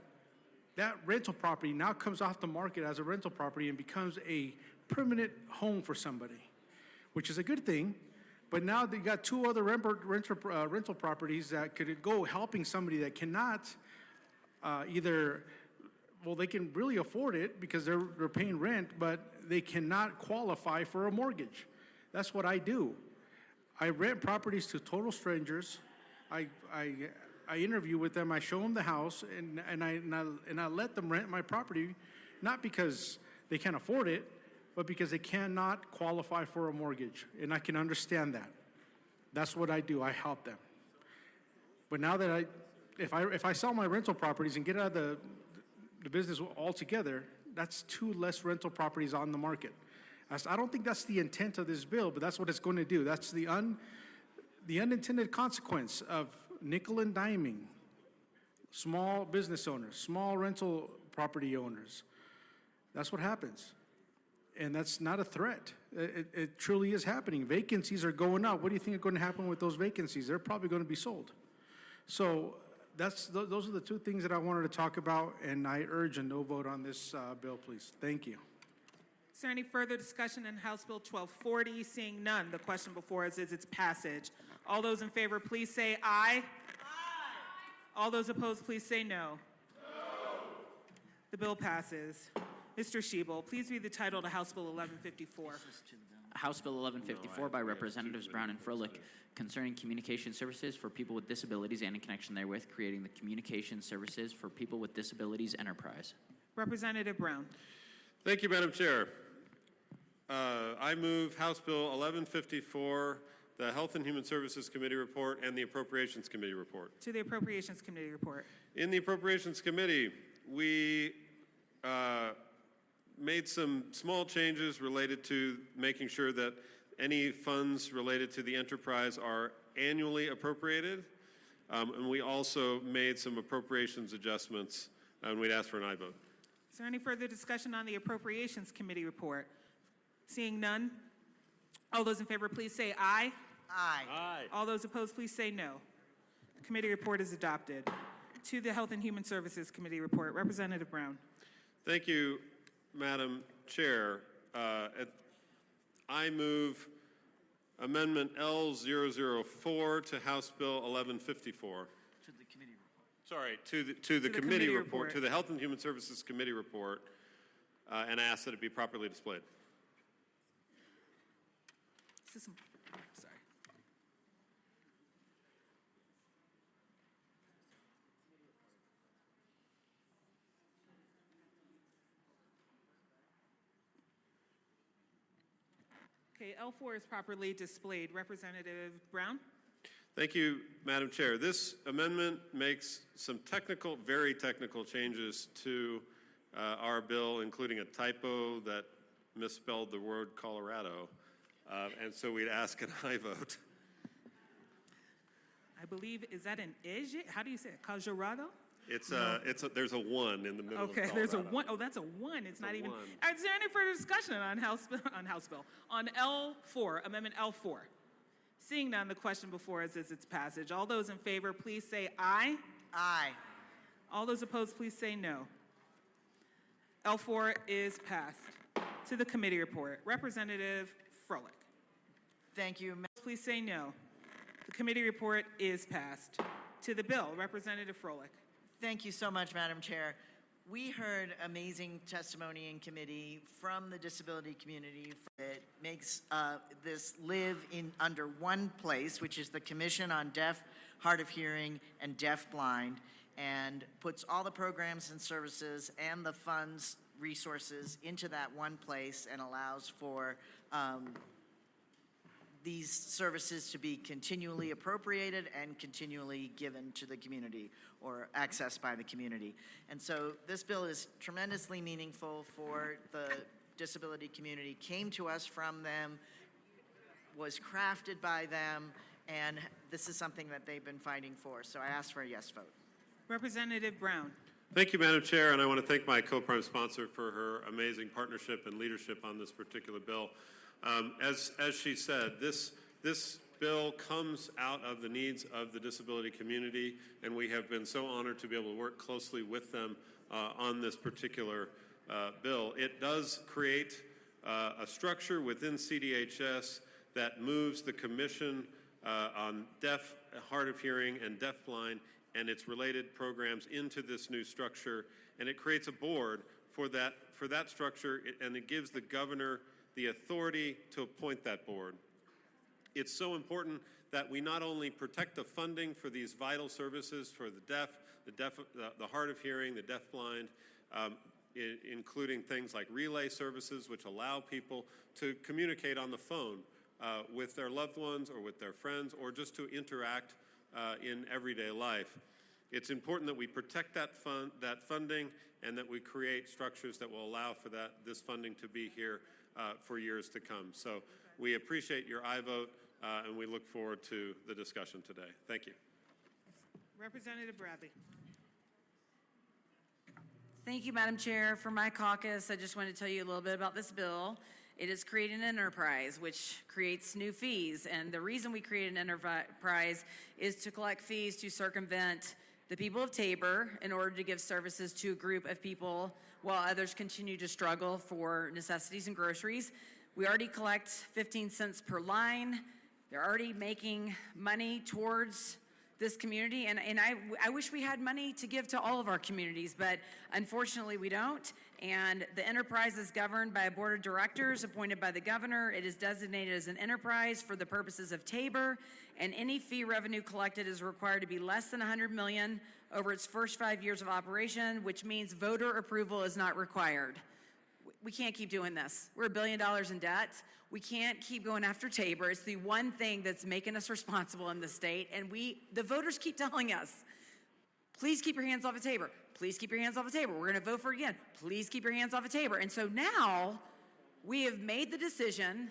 rental property now comes off the market as a rental property and becomes a permanent home for somebody, which is a good thing. But now they got two other rental properties that could go helping somebody that cannot they can really afford it because they're paying rent, but they cannot qualify for a mortgage. That's what I do. I rent properties to total strangers. I interview with them. I show them the house, and I let them rent my property, not because they can't afford it, but because they cannot qualify for a mortgage, and I can understand that. That's what I do. I help them. But now that if I sell my rental properties and get out of the business altogether, that's two less rental properties on the market. I don't think that's the intent of this bill, but that's what it's going to do. That's the unintended consequence of nickel and diming small business owners, small rental property owners. That's what happens. And that's not a threat. It truly is happening. Vacancies are going up. What do you think is going to happen with those vacancies? They're probably going to be sold. So those are the two things that I wanted to talk about, and I urge a no vote on this bill, please. Thank you.
Is there any further discussion on House Bill 1240? Seeing none, the question before us is its passage. All those in favor, please say aye. Aye. All those opposed, please say no. No. The bill passes. Mr. Schiebel, please read the title to House Bill 1154.
House Bill 1154 by Representatives Brown and Froelich concerning communication services for people with disabilities and in connection therewith creating the Communication Services for People with Disabilities Enterprise.
Representative Brown.
Thank you, Madam Chair. I move House Bill 1154, the Health and Human Services Committee report and the Appropriations Committee report.
To the Appropriations Committee report.
In the Appropriations Committee, we made some small changes related to making sure that any funds related to the enterprise are annually appropriated. And we also made some appropriations adjustments, and we'd ask for an aye vote.
Is there any further discussion on the Appropriations Committee report? Seeing none, all those in favor, please say aye.
Aye.
Aye.
All those opposed, please say no. The committee report is adopted. To the Health and Human Services Committee report, Representative Brown.
Thank you, Madam Chair. I move Amendment L004 to House Bill 1154.
To the committee report.
Sorry, to the committee report, to the Health and Human Services Committee report, and ask that it be properly displayed.
Sorry. Okay, L4 is properly displayed. Representative Brown?
Thank you, Madam Chair. This amendment makes some technical, very technical changes to our bill, including a typo that misspelled the word Colorado. And so we'd ask an aye vote.
I believe, is that an is? How do you say it? Colorado?
There's a one in the middle of
Okay,
Colorado.
there's a one. Oh, that's a one. It's not even.
one.
Is there any further discussion on House Bill? On L4, Amendment L4. Seeing none, the question before us is its passage. All those in favor, please say aye.
Aye.
All those opposed, please say no. L4 is passed. To the committee report, Representative Froelich.
Thank you.
Please say no. The committee report is passed. To the bill, Representative Froelich.
Thank you so much, Madam Chair. We heard amazing testimony in committee from the disability community that makes this live in under one place, which is the Commission on Deaf, Hard of Hearing, and Deaf Blind, and puts all the programs and services and the funds, resources into that one place and allows for these services to be continually appropriated and continually given to the community or accessed by the community. And so this bill is tremendously meaningful for the disability community, came to us from them, was crafted by them, and this is something that they've been fighting for. So I ask for a yes vote.
Representative Brown.
Thank you, Madam Chair, and I want to thank my co-prime sponsor for her amazing partnership and leadership on this particular bill. As she said, this bill comes out of the needs of the disability community, and we have been so honored to be able to work closely with them on this particular bill. It does create a structure within CDHS that moves the Commission on Deaf, Hard of Hearing, and Deafblind and its related programs into this new structure, and it creates a board for that structure, and it gives the governor the authority to appoint that board. It's so important that we not only protect the funding for these vital services for the deaf, the hard of hearing, the deafblind, including things like relay services, which allow people to communicate on the phone with their loved ones or with their friends, or just to interact in everyday life. It's important that we protect that funding and that we create structures that will allow for this funding to be here for years to come. So we appreciate your aye vote, and we look forward to the discussion today. Thank you.
Representative Bradley.
Thank you, Madam Chair. For my caucus, I just want to tell you a little bit about this bill. It is creating an enterprise, which creates new fees. And the reason we create an enterprise is to collect fees to circumvent the people of Tabor in order to give services to a group of people while others continue to struggle for necessities and groceries. We already collect 15 cents per line. They're already making money towards this community, and I wish we had money to give to all of our communities, but unfortunately we don't. And the enterprise is governed by a board of directors appointed by the governor. It is designated as an enterprise for the purposes of Tabor, and any fee revenue collected is required to be less than $100 million over its first 5 years of operation, which means voter approval is not required. We can't keep doing this. We're $1 billion in debt. We can't keep going after Tabor. It's the one thing that's making us responsible in the state. And the voters keep telling us, please keep your hands off of Tabor. Please keep your hands off of Tabor. We're going to vote for it again. Please keep your hands off of Tabor. And so now we have made the decision,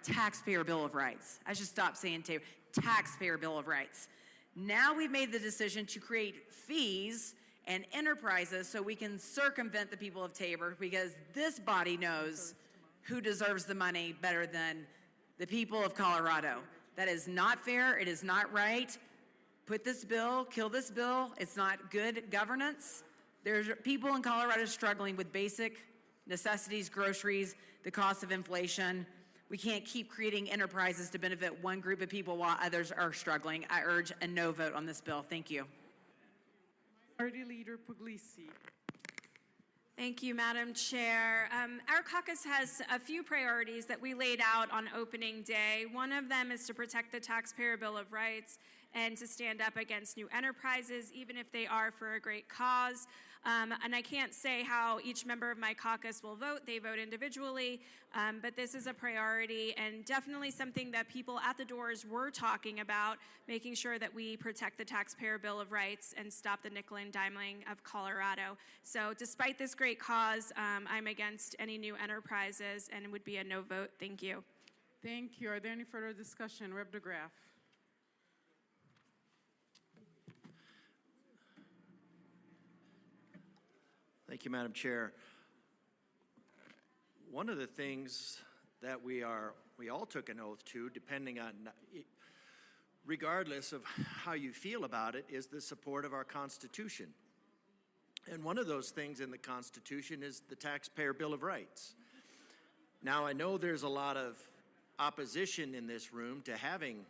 Taxpayer Bill of Rights. I should stop saying Tabor. Taxpayer Bill of Rights. Now we've made the decision to create fees and enterprises so we can circumvent the people of Tabor, because this body knows who deserves the money better than the people of Colorado. That is not fair. It is not right. Put this bill, kill this bill. It's not good governance. There's people in Colorado struggling with basic necessities, groceries, the cost of inflation. We can't keep creating enterprises to benefit one group of people while others are struggling. I urge a no vote on this bill. Thank you.
Minority Leader Puglisi.
Thank you, Madam Chair. Our caucus has a few priorities that we laid out on opening day. One of them is to protect the Taxpayer Bill of Rights and to stand up against new enterprises, even if they are for a great cause. And I can't say how each member of my caucus will vote. They vote individually, but this is a priority and definitely something that people at the doors were talking about, making sure that we protect the Taxpayer Bill of Rights and stop the nickel and diming of Colorado. So despite this great cause, I'm against any new enterprises and it would be a no vote. Thank you.
Thank you. Are there any further discussion? Rep. DeGraff.
Thank you, Madam Chair. One of the things that we all took an oath to, depending on, regardless of how you feel about it, is the support of our Constitution. And one of those things in the Constitution is the Taxpayer Bill of Rights. Now, I know there's a lot of opposition in this room to having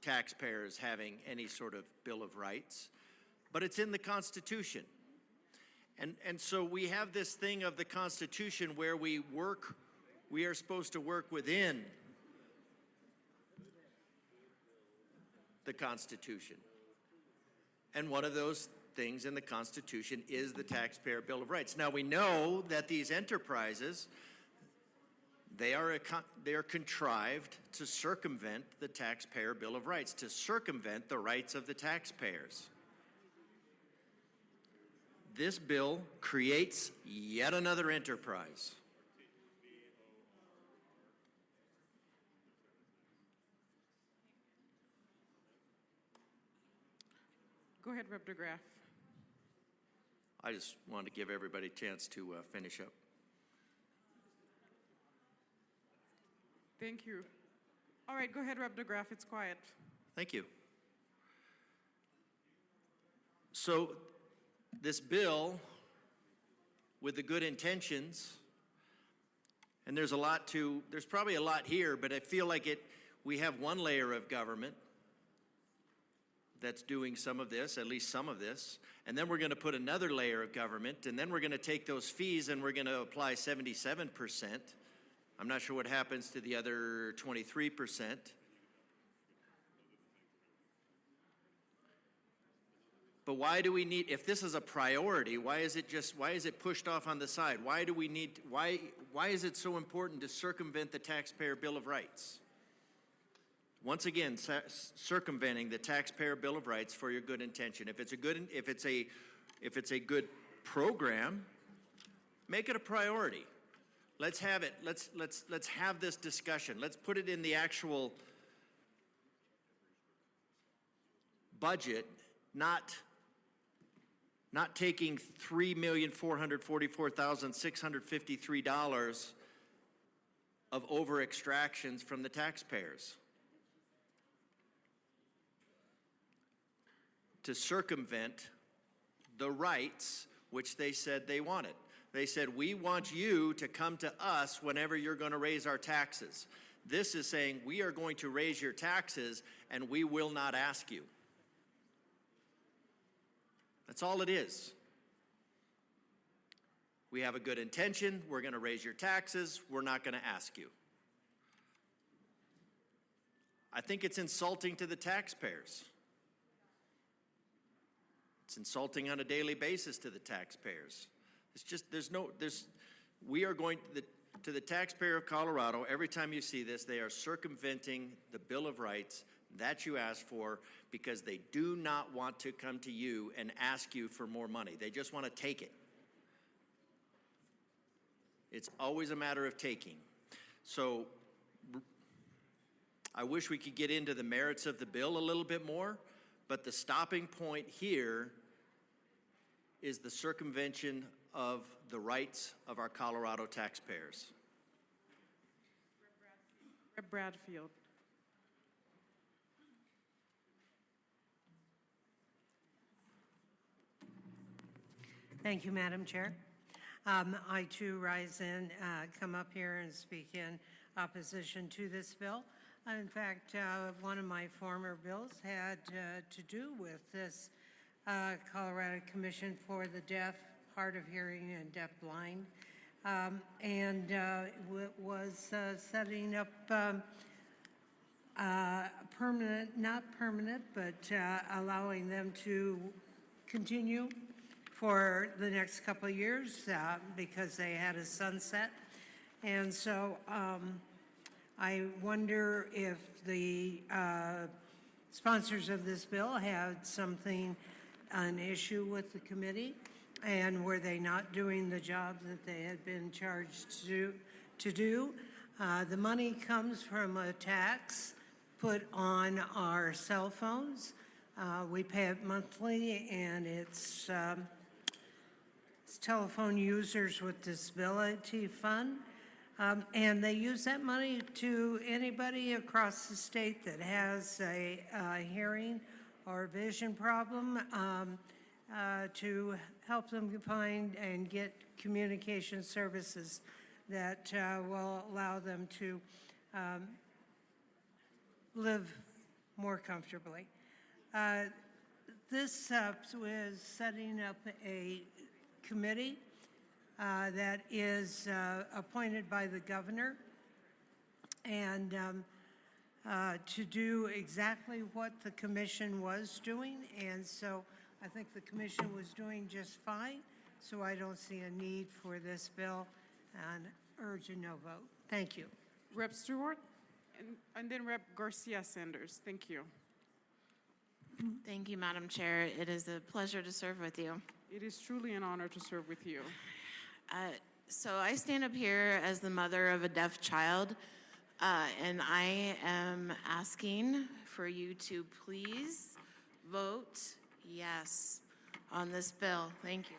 taxpayers having any sort of Bill of Rights, but it's in the Constitution. And so we have this thing of the Constitution where we are supposed to work within the Constitution. And one of those things in the Constitution is the Taxpayer Bill of Rights. Now we know that these enterprises, they are contrived to circumvent the Taxpayer Bill of Rights, to circumvent the rights of the taxpayers. This bill creates yet another enterprise.
Go ahead, Rep. DeGraff.
I just wanted to give everybody a chance to finish up.
Thank you. All right, go ahead, Rep. DeGraff. It's quiet.
Thank you. So this bill, with the good intentions, and there's probably a lot here, but I feel like we have one layer of government that's doing some of this, at least some of this, and then we're going to put another layer of government, and then we're going to take those fees and we're going to apply 77%. I'm not sure what happens to the other 23%. But why do we need, if this is a priority, why is it pushed off on the side? Why is it so important to circumvent the Taxpayer Bill of Rights? Once again, circumventing the Taxpayer Bill of Rights for your good intention. If it's a good program, make it a priority. Let's have it. Let's have this discussion. Let's put it in the actual budget, not not taking $3,444,653 of over extractions from the taxpayers to circumvent the rights which they said they wanted. They said, we want you to come to us whenever you're going to raise our taxes. This is saying, we are going to raise your taxes and we will not ask you. That's all it is. We have a good intention, we're going to raise your taxes, we're not going to ask you. I think it's insulting to the taxpayers. It's insulting on a daily basis to the taxpayers. It's just, we are going to the taxpayer of Colorado, every time you see this, they are circumventing the Bill of Rights that you asked for because they do not want to come to you and ask you for more money. They just want to take it. It's always a matter of taking. So I wish we could get into the merits of the bill a little bit more, but the stopping point here is the circumvention of the rights of our Colorado taxpayers.
Rep. Bradfield.
Thank you, Madam Chair. I too rise and come up here and speak in opposition to this bill. In fact, one of my former bills had to do with this Colorado Commission for the Deaf, Hard of Hearing, and Deafblind, and was setting up permanent, not permanent, but allowing them to continue for the next couple of years because they had a sunset. And so I wonder if the sponsors of this bill had an issue with the committee, and were they not doing the job that they had been charged to do. The money comes from a tax put on our cell phones. We pay it monthly, and it's telephone users with disability fund. And they use that money to anybody across the state that has a hearing or vision problem to help them find and get communication services that will allow them to live more comfortably. This was setting up a committee that is appointed by the governor and to do exactly what the commission was doing. And so I think the commission was doing just fine. So I don't see a need for this bill and urge a no vote. Thank you.
Rep. Stewart, and then Rep. Garcia Sanders. Thank you.
Thank you, Madam Chair. It is a pleasure to serve with you.
It is truly an honor to serve with you.
So I stand up here as the mother of a deaf child, and I am asking for you to please vote yes on this bill. Thank you.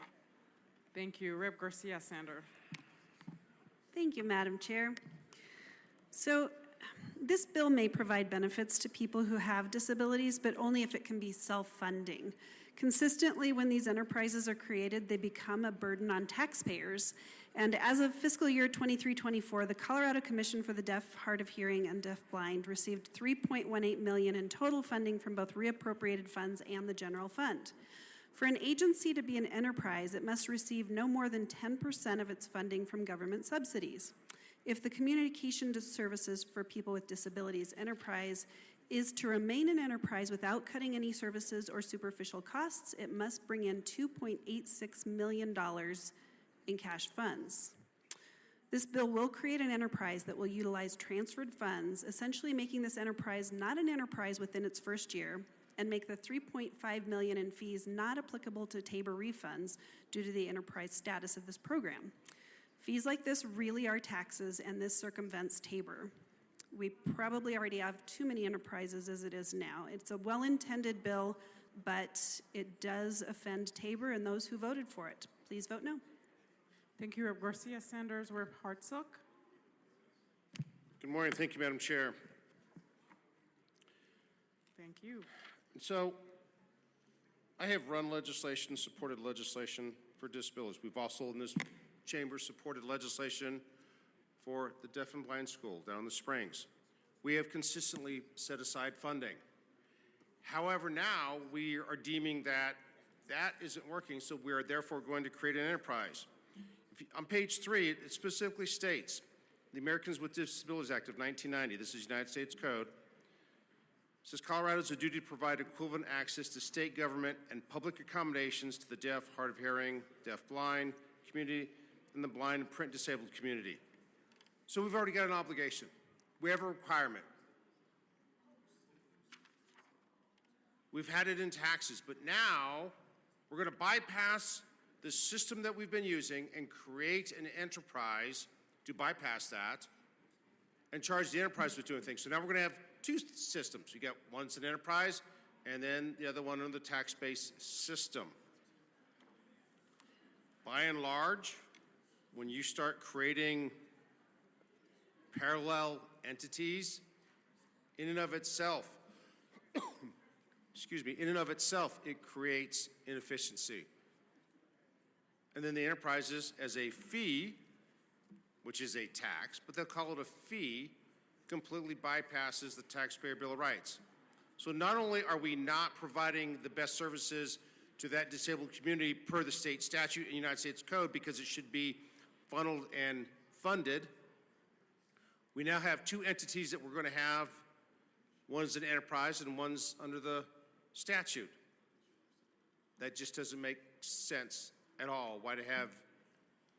Thank you. Rep. Garcia Sanders.
Thank you, Madam Chair. So this bill may provide benefits to people who have disabilities, but only if it can be self-funding. Consistently, when these enterprises are created, they become a burden on taxpayers. And as of fiscal year 23-24, the Colorado Commission for the Deaf, Hard of Hearing, and Deafblind received $3.18 million in total funding from both reappropriated funds and the general fund. For an agency to be an enterprise, it must receive no more than 10% of its funding from government subsidies. If the communication services for people with disabilities enterprise is to remain an enterprise without cutting any services or superficial costs, it must bring in $2.86 million in cash funds. This bill will create an enterprise that will utilize transferred funds, essentially making this enterprise not an enterprise within its first year, and make the $3.5 million in fees not applicable to TABOR refunds due to the enterprise status of this program. Fees like this really are taxes, and this circumvents TABOR. We probably already have too many enterprises as it is now. It's a well-intended bill but it does offend TABOR and those who voted for it. Please vote no.
Thank you, Rep. Garcia Sanders. Rep. Hartsook.
Good morning. Thank you, Madam Chair.
Thank you.
So, I have run legislation, supported legislation for disabilities. We've also in this chamber supported legislation for the deaf and blind school down in the Springs. We have consistently set aside funding. However, now we are deeming that that isn't working, so we are therefore going to create an enterprise. On page 3, it specifically states, the Americans with Disabilities Act of 1990, this is United States Code, says Colorado has a duty to provide equivalent access to state government and public accommodations to the deaf, hard of hearing, deaf-blind community, and the blind and print disabled community. So we've already got an obligation. We have a requirement. We've had it in taxes, but now we're going to bypass the system that we've been using and create an enterprise to bypass that and charge the enterprise with doing things. So now we're going to have two systems. You got one's an enterprise and then the other one on the tax-based system. By and large, when you start creating parallel entities, in and of itself, excuse me, in and of itself, it creates inefficiency. And then the enterprises as a fee, which is a tax, but they'll call it a fee, completely bypasses the Taxpayer Bill of Rights. So not only are we not providing the best services to that disabled community per the state statute and United States Code because it should be funneled and funded, we now have two entities that we're going to have. One's an enterprise and one's under the statute. That just doesn't make sense at all. Why to have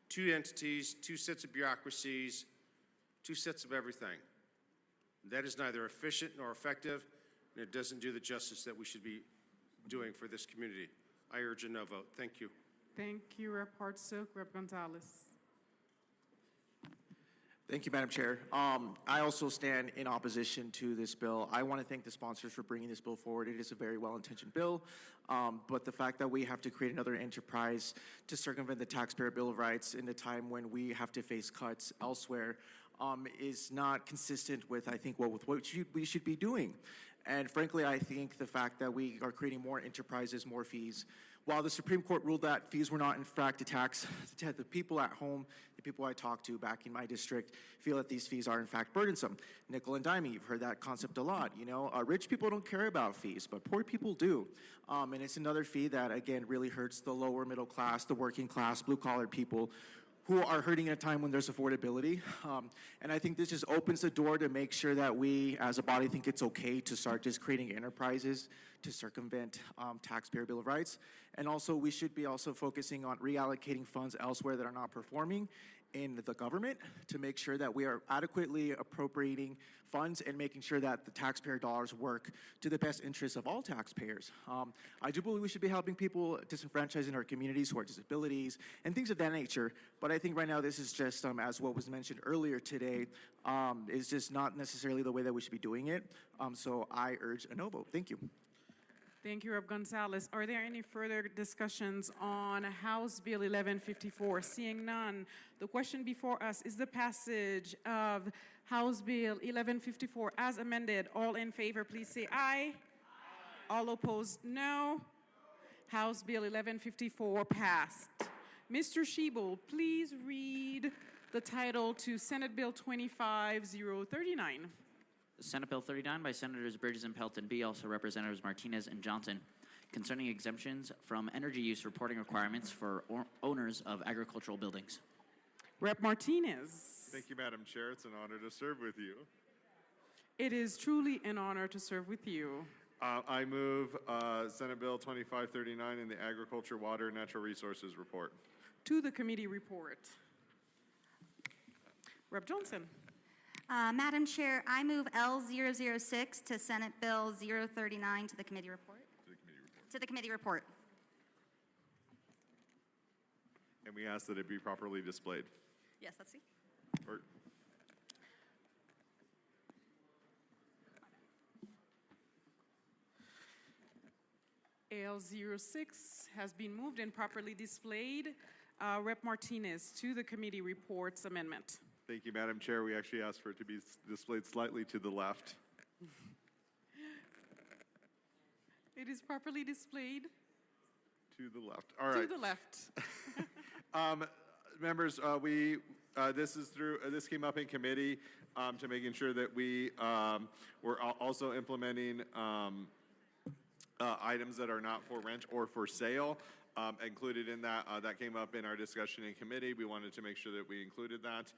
two entities, two sets of bureaucracies, two sets of everything? That is neither efficient nor effective, and it doesn't do the justice that we should be doing for this community. I urge a no vote. Thank you.
Thank you, Rep. Hartsook. Rep. Gonzalez.
Thank you, Madam Chair. I also stand in opposition to this bill. I want to thank the sponsors for bringing this bill forward. It is a very well-intentioned bill, but the fact that we have to create another enterprise to circumvent the Taxpayer Bill of Rights in a time when we have to face cuts elsewhere is not consistent with, I think, what we should be doing. And frankly, I think the fact that we are creating more enterprises, more fees, while the Supreme Court ruled that fees were not in fact a tax, the people at home, the people I talk to back in my district feel that these fees are in fact burdensome. Nickel and dime, you've heard that concept a lot. You know, rich people don't care about fees, but poor people do. And it's another fee that, again, really hurts the lower middle class, the working class, blue-collar people who are hurting at a time when there's affordability. And I think this just opens the door to make sure that we, as a body, think it's okay to start just creating enterprises to circumvent Taxpayer Bill of Rights. And also, we should be also focusing on reallocating funds elsewhere that are not performing in the government to make sure that we are adequately appropriating funds and making sure that the taxpayer dollars work to the best interests of all taxpayers. I do believe we should be helping people disenfranchised in our communities who are disabilities and things of that nature, but I think right now this is just, as what was mentioned earlier today, is just not necessarily the way that we should be doing it. So I urge a no vote. Thank you.
Thank you, Rep. Gonzalez. Are there any further discussions on House Bill 1154? Seeing none, the question before us is the passage of House Bill 1154 as amended. All in favor, please say aye. Aye. All opposed, no. House Bill 1154 passed. Mr. Shebel, please read the title to Senate Bill 25039.
Senate Bill 39 by Senators Bridges and Pelton B, also Representatives Martinez and Johnson, concerning exemptions from energy use reporting requirements for owners of agricultural buildings.
Rep. Martinez.
Thank you, Madam Chair. It's an honor to serve with you.
It is truly an honor to serve with you.
I move Senate Bill 2539 in the Agriculture, Water, and Natural Resources Report.
To the committee report. Rep. Johnson.
Madam Chair, I move L006 to Senate Bill 039 to the committee report. To the committee report.
And we ask that it be properly displayed.
Yes, let's see.
L06 has been moved and properly displayed. Rep. Martinez, to the committee reports amendment.
Thank you, Madam Chair. We actually asked for it to be displayed slightly to the left.
It is properly displayed
To the left. All right.
to the left.
Members, this came up in committee to making sure that we were also implementing items that are not for rent or for sale. Included in that, that came up in our discussion in committee. We wanted to make sure that we included that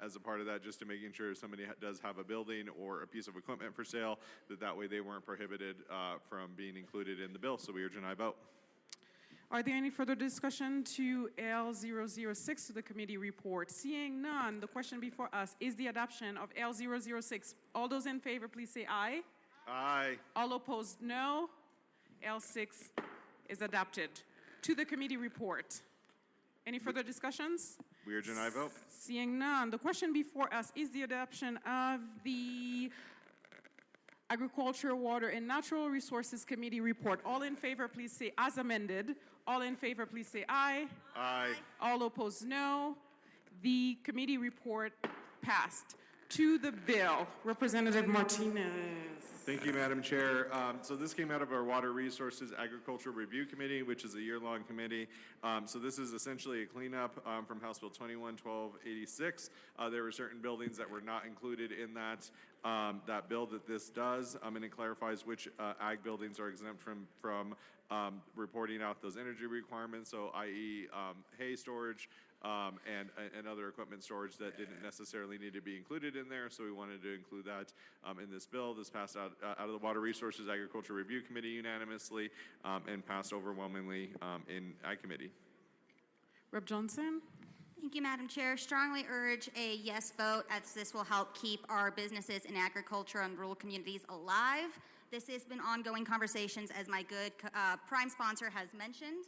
as a part of that, just to making sure if somebody does have a building or a piece of equipment for sale, that way they weren't prohibited from being included in the bill. So we urge an aye vote.
Are there any further discussion to L006 to the committee report? Seeing none, the question before us is the adoption of L006. All those in favor, please say aye.
Aye.
All opposed, no. L6 is adopted. To the committee report. Any further discussions?
We urge an aye vote.
Seeing none, the question before us is the adoption of the Agriculture, Water, and Natural Resources Committee report. All in favor, please say as amended. All in favor, please say aye.
Aye.
All opposed, no. The committee report passed. To the bill, Representative Martinez.
Thank you, Madam Chair. So this came out of our Water Resources Agricultural Review Committee, which is a year-long committee. So this is essentially a cleanup from House Bill 21-1286. There were certain buildings that were not included in that bill that this does, and it clarifies which ag buildings are exempt from reporting out those energy requirements, so i.e. hay storage, and other equipment storage that didn't necessarily need to be included in there, so we wanted to include that in this bill. This passed out of the Water Resources Agriculture Review Committee unanimously and passed overwhelmingly in Ag Committee.
Rep. Johnson.
Thank you, Madam Chair. Strongly urge a yes vote, as this will help keep our businesses in agriculture and rural communities alive. This has been ongoing conversations, as my good prime sponsor has mentioned,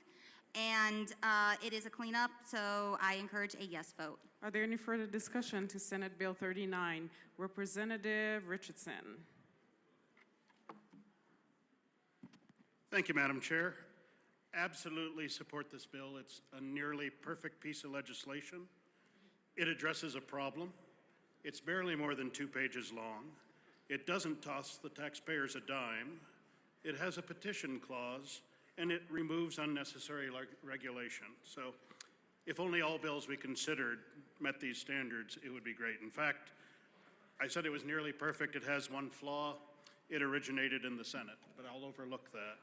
and it is a cleanup, so I encourage a yes vote.
Are there any further discussion to Senate Bill 39? Representative Richardson.
Thank you, Madam Chair. Absolutely support this bill. It's a nearly perfect piece of legislation. It addresses a problem. It's barely more than 2 pages long. It doesn't toss the taxpayers a dime. It has a petition clause, and it removes unnecessary regulation. So if only all bills we considered met these standards, it would be great. In fact, I said it was nearly perfect. It has one flaw. It originated in the Senate, but I'll overlook that.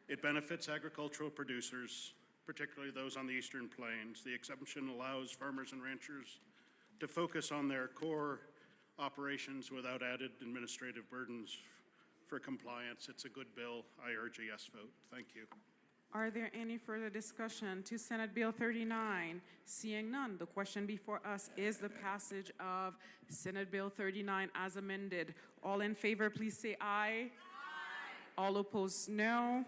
It benefits agricultural producers, particularly those on the Eastern Plains. The exemption allows farmers and ranchers to focus on their core operations without added administrative burdens for compliance. It's a good bill. I urge a yes vote. Thank you.
Are there any further discussion to Senate Bill 39? Seeing none, the question before us is the passage of Senate Bill 39 as amended. All in favor, please say aye. Aye. All opposed, no.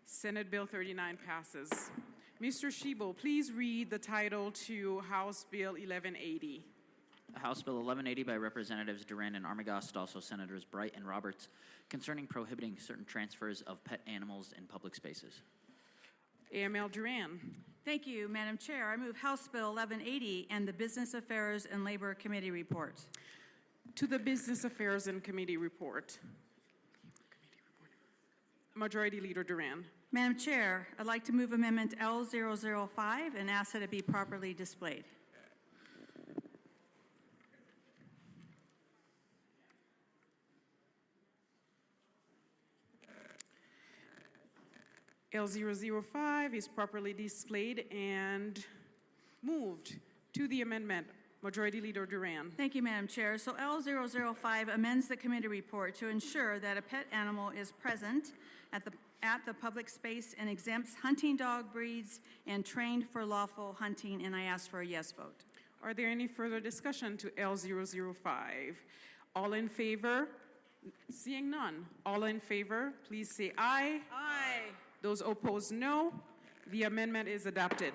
Senate Bill 39 passes. Mr. Shebo, please read the title to House Bill 1180.
House Bill 1180 by Representatives Duran and Armagost, also Senators Bright and Roberts, concerning prohibiting certain transfers of pet animals in public spaces.
AML Duran.
Thank you, Madam Chair. I move House Bill 1180 and the Business Affairs and Labor Committee report.
To the Business Affairs and Committee report. Majority Leader Duran.
Madam Chair, I'd like to move Amendment L005 and ask that it be properly displayed.
L005 is properly displayed and moved. To the amendment, Majority Leader Duran.
Thank you, Madam Chair. So L005 amends the committee report to ensure that a pet animal is present at the public space and exempts hunting dog breeds and trained for lawful hunting, and I ask for a yes vote.
Are there any further discussion to L005? All in favor? Seeing none. All in favor, please say aye.
Aye.
Those opposed, no. The amendment is adopted.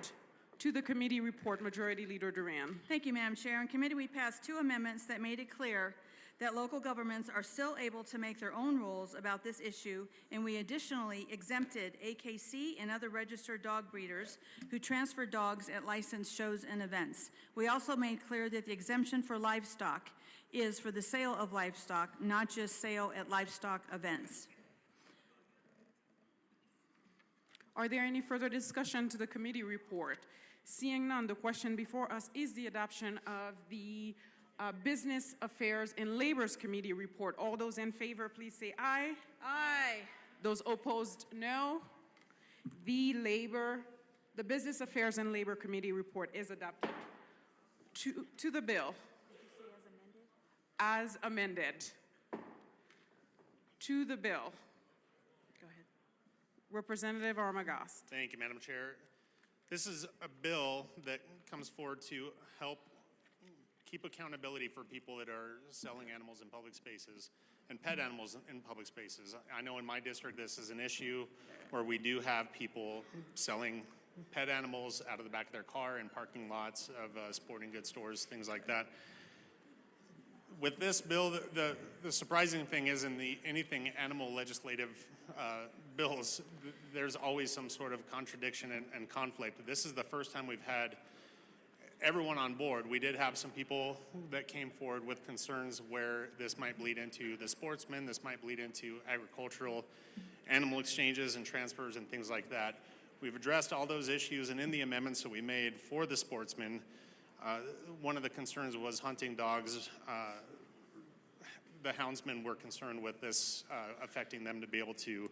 To the committee report, Majority Leader Duran.
Thank you, Madam Chair. In committee, we passed 2 amendments that made it clear that local governments are still able to make their own rules about this issue, and we additionally exempted AKC and other registered dog breeders who transfer dogs at licensed shows and events. We also made clear that the exemption for livestock is for the sale of livestock, not just sale at livestock events.
Are there any further discussion to the committee report? Seeing none, the question before us is the adoption of the Business Affairs and Labor's Committee report. All those in favor, please say aye.
Aye.
Those opposed, no. The Business Affairs and Labor Committee report is adopted. To the bill. As amended. To the bill. Go ahead. Representative Armagast.
Thank you, Madam Chair. This is a bill that comes forward to help keep accountability for people that are selling animals in public spaces and pet animals in public spaces. I know in my district this is an issue where we do have people selling pet animals out of the back of their car in parking lots of sporting goods stores, things like that. With this bill, the surprising thing is in anything animal legislative bills, there's always some sort of contradiction and conflict. This is the first time we've had everyone on board. We did have some people that came forward with concerns where this might bleed into the sportsmen, this might bleed into agricultural animal exchanges and transfers and things like that. We've addressed all those issues, and in the amendments that we made for the sportsmen, one of the concerns was hunting dogs. The houndsmen were concerned with this affecting them to be able to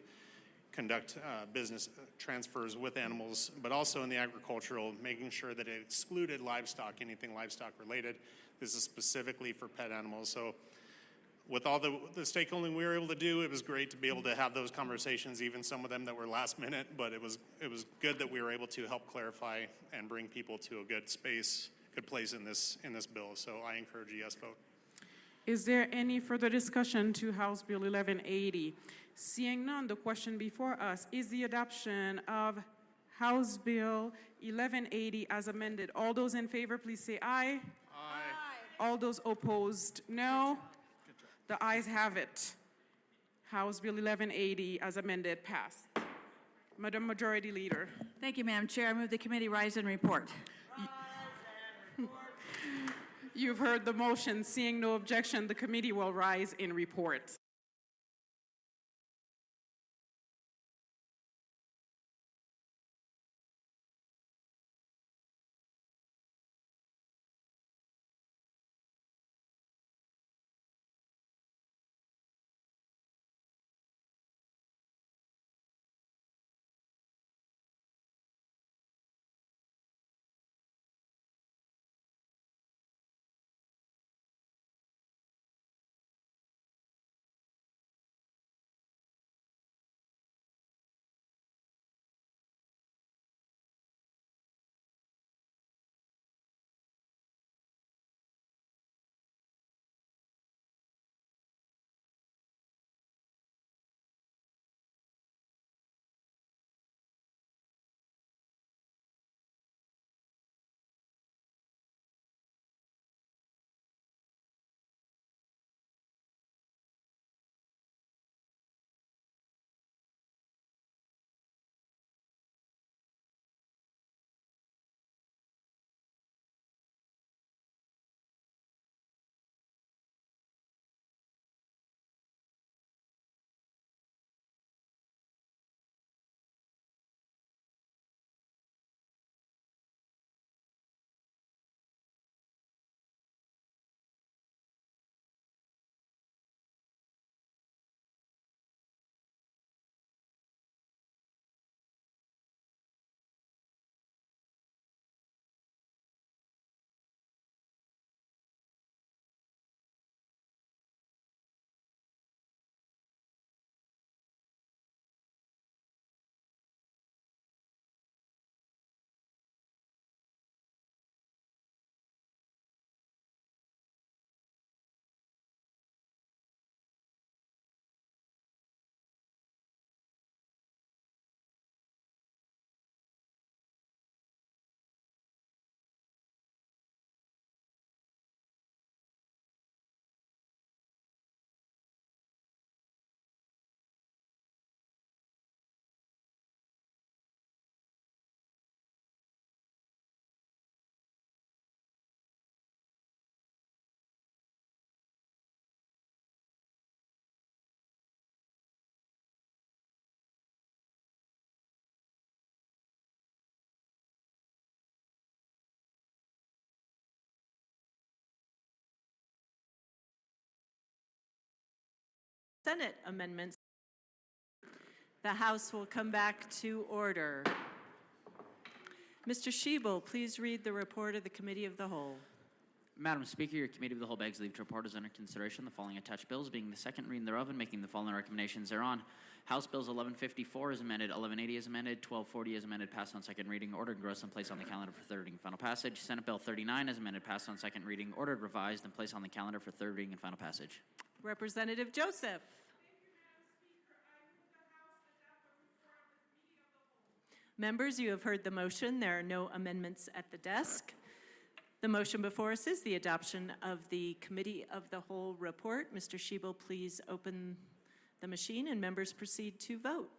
conduct business transfers with animals, but also in the agricultural, making sure that it excluded livestock, anything livestock related. This is specifically for pet animals. So with all the stakeholding we were able to do, it was great to be able to have those conversations, even some of them that were last minute, but it was good that we were able to help clarify and bring people to a good space, good place in this bill. So I encourage a yes vote.
Is there any further discussion to House Bill 1180? Seeing none, the question before us is the adoption of House Bill 1180 as amended. All those in favor, please say aye. Aye. All those opposed, no. The ayes have it. House Bill 1180 as amended passed. Madam Majority Leader.
Thank you, Madam Chair. I move the committee rise and report.
You've heard the motion. Seeing no objection, the committee will rise in report.
Senate amendments. The House will come back to order. Mr. Schiebel, please read the report of the Committee of the Whole.
Madam Speaker, your Committee of the Whole begs leave to report as under consideration the following attached bills, being the second reading thereof and making the following recommendations thereon. House Bills 1154 is amended, 1180 is amended, 1240 is amended, passed on second reading, ordered, engrossed, and placed on the calendar for third reading and final passage. Senate Bill 39 is amended, passed on second reading, ordered, revised, and placed on the calendar for third reading and final passage.
Representative Joseph. Members, you have heard the motion. There are no amendments at the desk. The motion before us is the adoption of the Committee of the Whole report. Mr. Schiebel, please open the machine and members proceed to vote.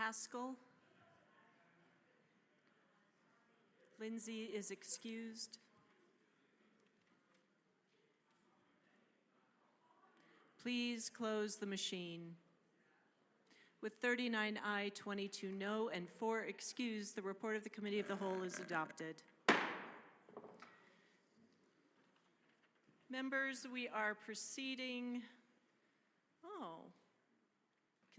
Pascal. Lindsay is excused. Please close the machine. With 39 aye, 22 no, and 4 excused, the report of the Committee of the Whole is adopted. Members, we are proceeding.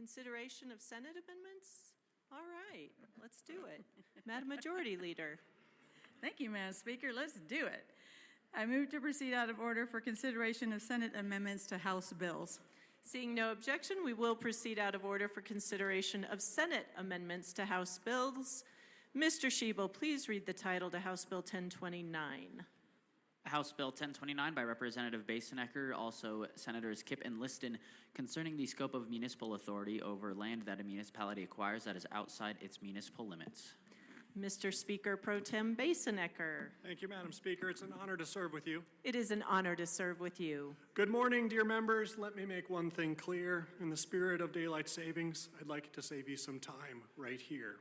Consideration of Senate amendments? All right, let's do it. Madam Majority Leader.
Thank you, Madam Speaker. Let's do it. I move to proceed out of order for consideration of Senate amendments to House bills.
Seeing no objection, we will proceed out of order for consideration of Senate amendments to House bills. Mr. Schiebel, please read the title to House Bill 1029.
House Bill 1029 by Representative Basenecker, also Senators Kipp and Liston, concerning the scope of municipal authority over land that a municipality acquires that is outside its municipal limits.
Mr. Speaker Pro Tem Basenecker.
Thank you, Madam Speaker. It's an honor to serve with you.
It is an honor to serve with you.
Good morning, dear members. Let me make one thing clear. In the spirit of daylight savings, I'd like to save you some time right here.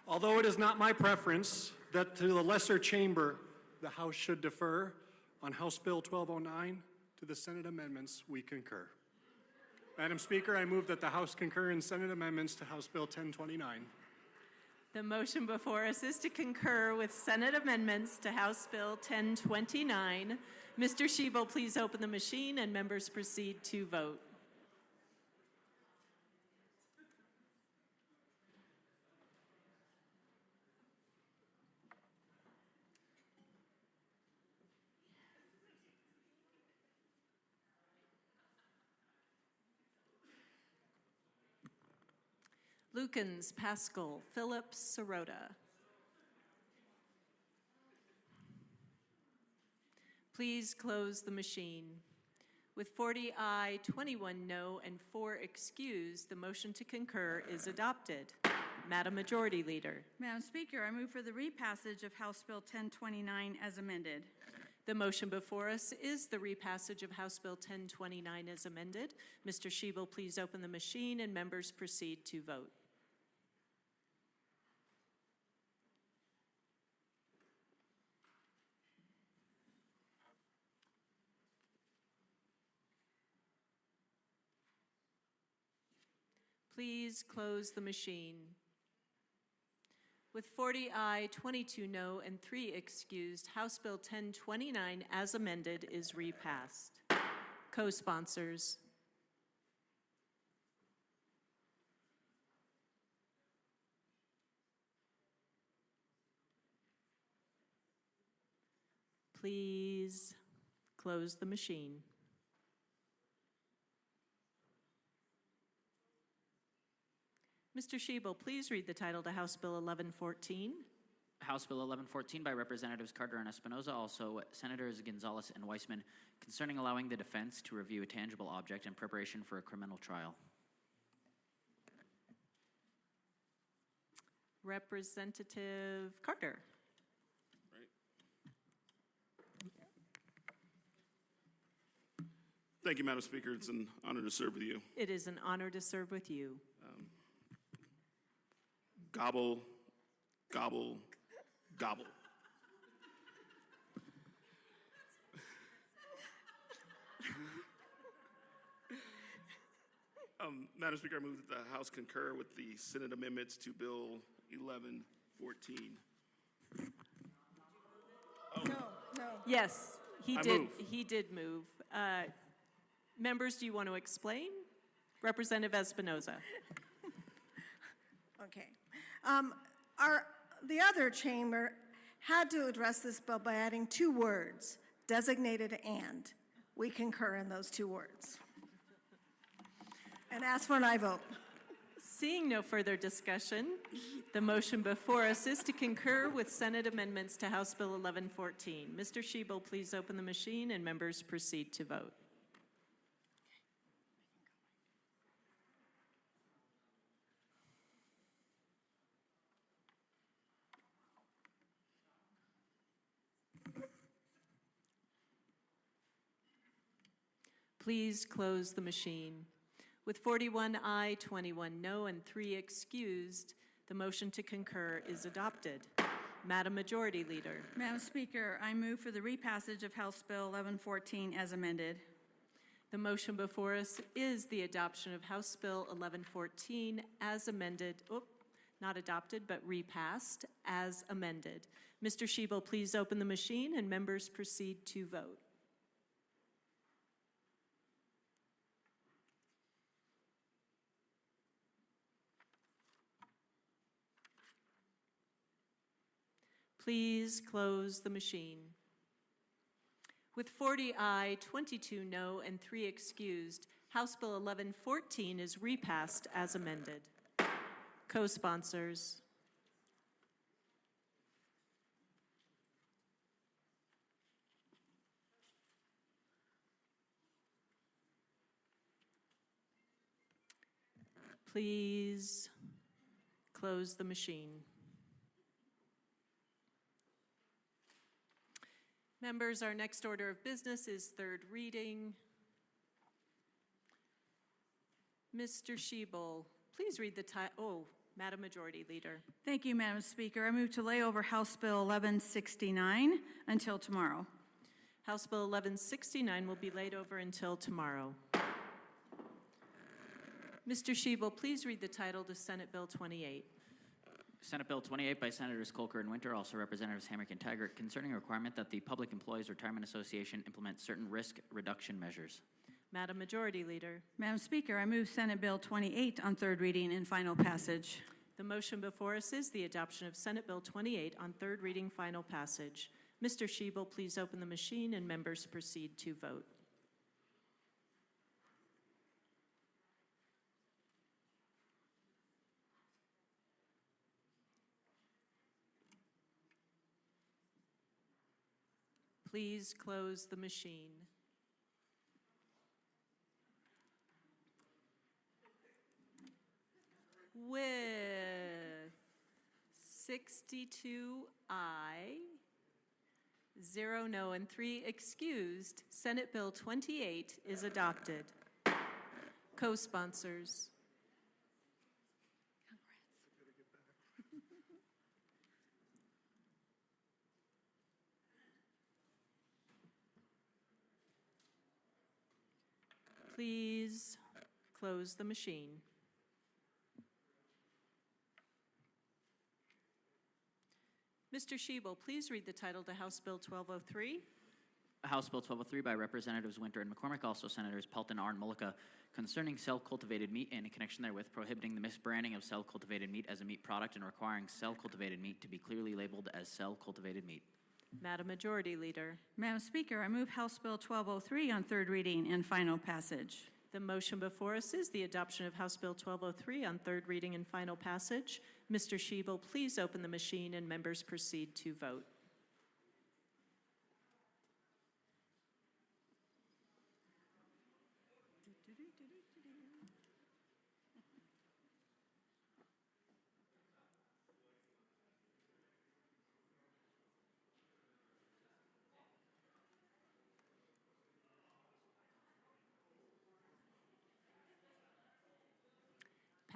Although it is not my preference that to the lesser chamber the House should defer on House Bill 1209, to the Senate amendments we concur. Madam Speaker, I move that the House concur in Senate amendments to House Bill 1029.
The motion before us is to concur with Senate amendments to House Bill 1029. Mr. Schiebel, please open the machine and members proceed to vote. Lukens, Pascal, Phillips, Sirota. Please close the machine. With 40 aye, 21 no, and 4 excused, the motion to concur is adopted. Madam Majority Leader.
Madam Speaker, I move for the repassage of House Bill 1029 as amended.
The motion before us is the repassage of House Bill 1029 as amended. Mr. Schiebel, please open the machine and members proceed to vote. Please close the machine. With 40 aye, 22 no, and 3 excused, House Bill 1029 as amended is repassed. Co-sponsors. Please close the machine. Mr. Schiebel, please read the title to House Bill 1114.
House Bill 1114 by Representatives Carter and Espinoza, also Senators Gonzalez and Weissman, concerning allowing the defense to review a tangible object in preparation for a criminal trial.
Representative Carter.
Thank you, Madam Speaker. It's an honor to serve with you.
It is an honor to serve with you.
Gobble, gobble, gobble. Madam Speaker, I move that the House concur with the Senate amendments to Bill 1114.
Yes, he
I
did.
move.
He did move. Members, do you want to explain? Representative Espinoza.
Okay. The other chamber had to address this bill by adding 2 words, designated and. We concur in those 2 words. And ask for an aye vote.
Seeing no further discussion, the motion before us is to concur with Senate amendments to House Bill 1114. Mr. Shebel, please open the machine and members proceed to vote. Please close the machine. With 41 aye, 21 no, and 3 excused, the motion to concur is adopted. Madam Majority Leader.
Madam Speaker, I move for the repassage of House Bill 1114 as amended.
The motion before us is the adoption of House Bill 1114 as amended, not adopted, but repassed as amended. Mr. Shebel, please open the machine and members proceed to vote. Please close the machine. With 40 aye, 22 no, and 3 excused, House Bill 1114 is repassed as amended. Co-sponsors. Please close the machine. Members, our next order of business is third reading. Mr. Shebel, please read the title. Madam Majority Leader.
Thank you, Madam Speaker. I move to lay over House Bill 1169 until tomorrow.
House Bill 1169 will be laid over until tomorrow. Mr. Shebel, please read the title to Senate Bill 28.
Senate Bill 28 by Senators Colker and Winter, also Representatives Hamrick and Taggart, concerning a requirement that the Public Employees Retirement Association implement certain risk reduction measures.
Madam Majority Leader.
Madam Speaker, I move Senate Bill 28 on third reading and final passage.
The motion before us is the adoption of Senate Bill 28 on third reading, final passage. Mr. Shebel, please open the machine and members proceed to vote. Please close the machine. With 62 aye, 0 no, and 3 excused, Senate Bill 28 is adopted. Co-sponsors. Please close the machine. Mr. Shebel, please read the title to House Bill 1203.
House Bill 1203 by Representatives Winter and McCormick, also Senators Pelton, R. and Mullica, concerning cell-cultivated meat and in connection therewith prohibiting the misbranding of cell-cultivated meat as a meat product and requiring cell-cultivated meat to be clearly labeled as cell-cultivated meat.
Madam Majority Leader.
Madam Speaker, I move House Bill 1203 on third reading and final passage.
The motion before us is the adoption of House Bill 1203 on third reading and final passage. Mr. Shebel, please open the machine and members proceed to vote.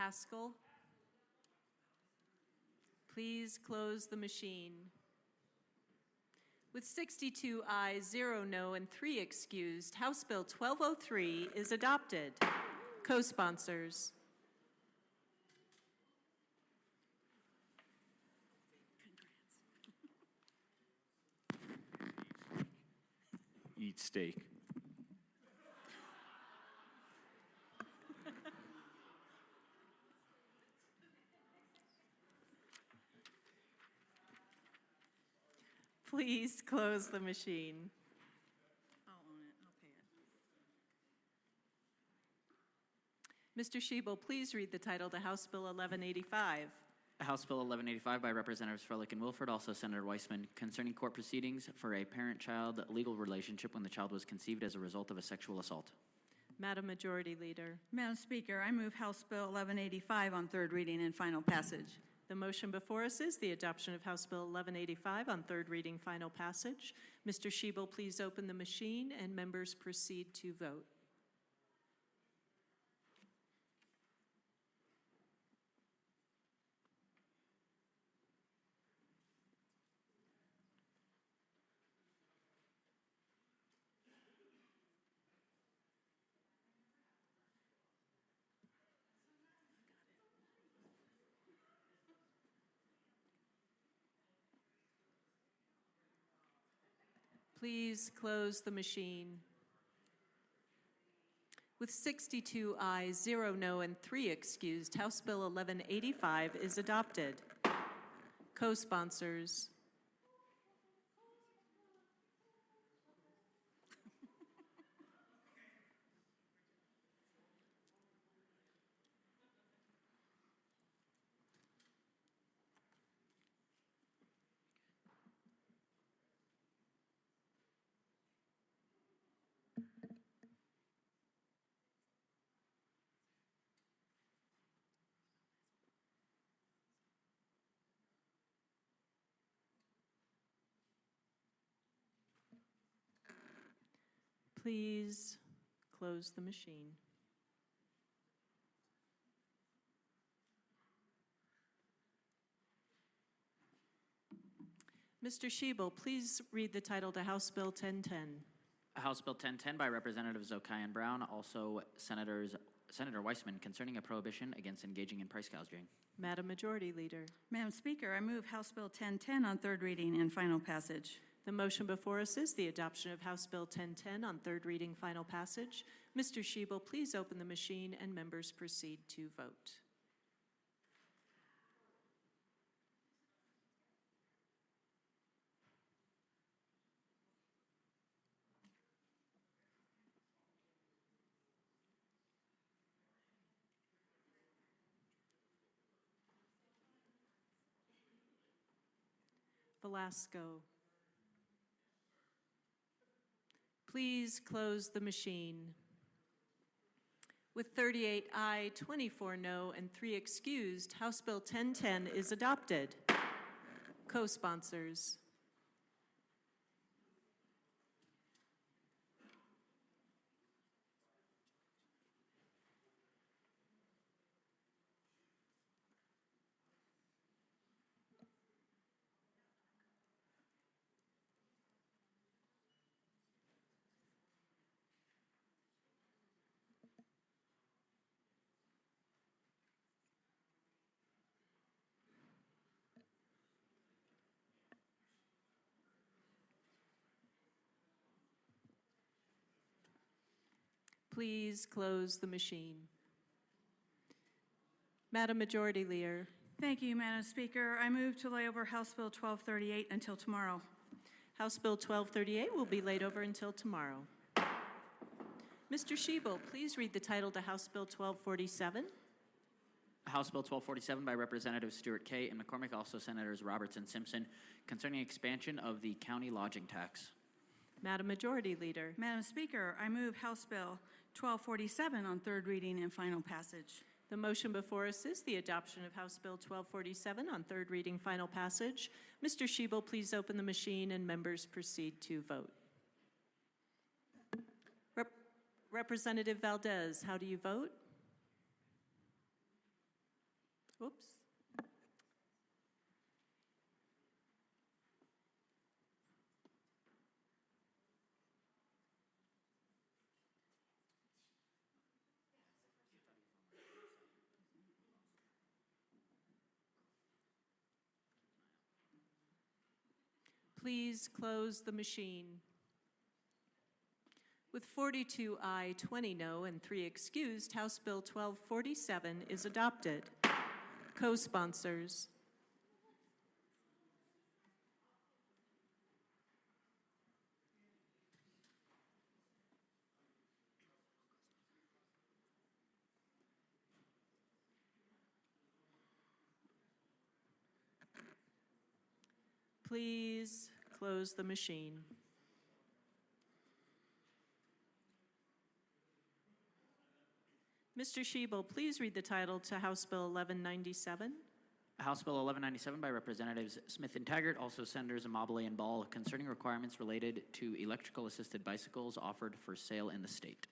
Haskell. Please close the machine. With 62 ayes, 0 no, and 3 excused, House Bill 1203 is adopted. Co-sponsors.
Eat steak.
Please close the machine.
I'll own it. I'll pay it.
Mr. Shebel, please read the title to House Bill 1185.
House Bill 1185 by Representatives Froelich and Wilford, also Senator Weissman, concerning court proceedings for a parent-child legal relationship when the child was conceived as a result of a sexual assault.
Madam Majority Leader.
Madam Speaker, I move House Bill 1185 on third reading and final passage.
The motion before us is the adoption of House Bill 1185 on third reading, final passage. Mr. Shebel, please open the machine and members proceed to vote. Please close the machine. With 62 ayes, 0 no, and 3 excused, House Bill 1185 is adopted. Co-sponsors. Please close the machine. Mr. Shebel, please read the title to House Bill 1010.
House Bill 1010 by Representatives Okai and Brown, also Senator Weissman, concerning a prohibition against engaging in price gouging.
Madam Majority Leader.
Madam Speaker, I move House Bill 1010 on third reading and final passage.
The motion before us is the adoption of House Bill 1010 on third reading, final passage. Mr. Shebel, please open the machine and members proceed to vote. Velasco. Please close the machine. With 38 aye, 24 no, and 3 excused, House Bill 1010 is adopted. Co-sponsors. Please close the machine. Madam Majority Leader.
Thank you, Madam Speaker. I move to lay over House Bill 1238 until tomorrow.
House Bill 1238 will be laid over until tomorrow. Mr. Shebel, please read the title to House Bill 1247.
House Bill 1247 by Representatives Stewart Kay and McCormick, also Senators Roberts and Simpson, concerning expansion of the county lodging tax.
Madam Majority Leader.
Madam Speaker, I move House Bill 1247 on third reading and final passage.
The motion before us is the adoption of House Bill 1247 on third reading, final passage. Mr. Shebel, please open the machine and members proceed to vote. Representative Valdez, how do you vote? Oops. Please close the machine. With 42 aye, 20 no, and 3 excused, House Bill 1247 is adopted. Co-sponsors. Please close the machine. Mr. Schiebel, please read the title to House Bill 1197.
House Bill 1197 by Representatives Smith and Taggart, also Senators Amabile and Ball, concerning requirements related to electrical assisted bicycles offered for sale in the state.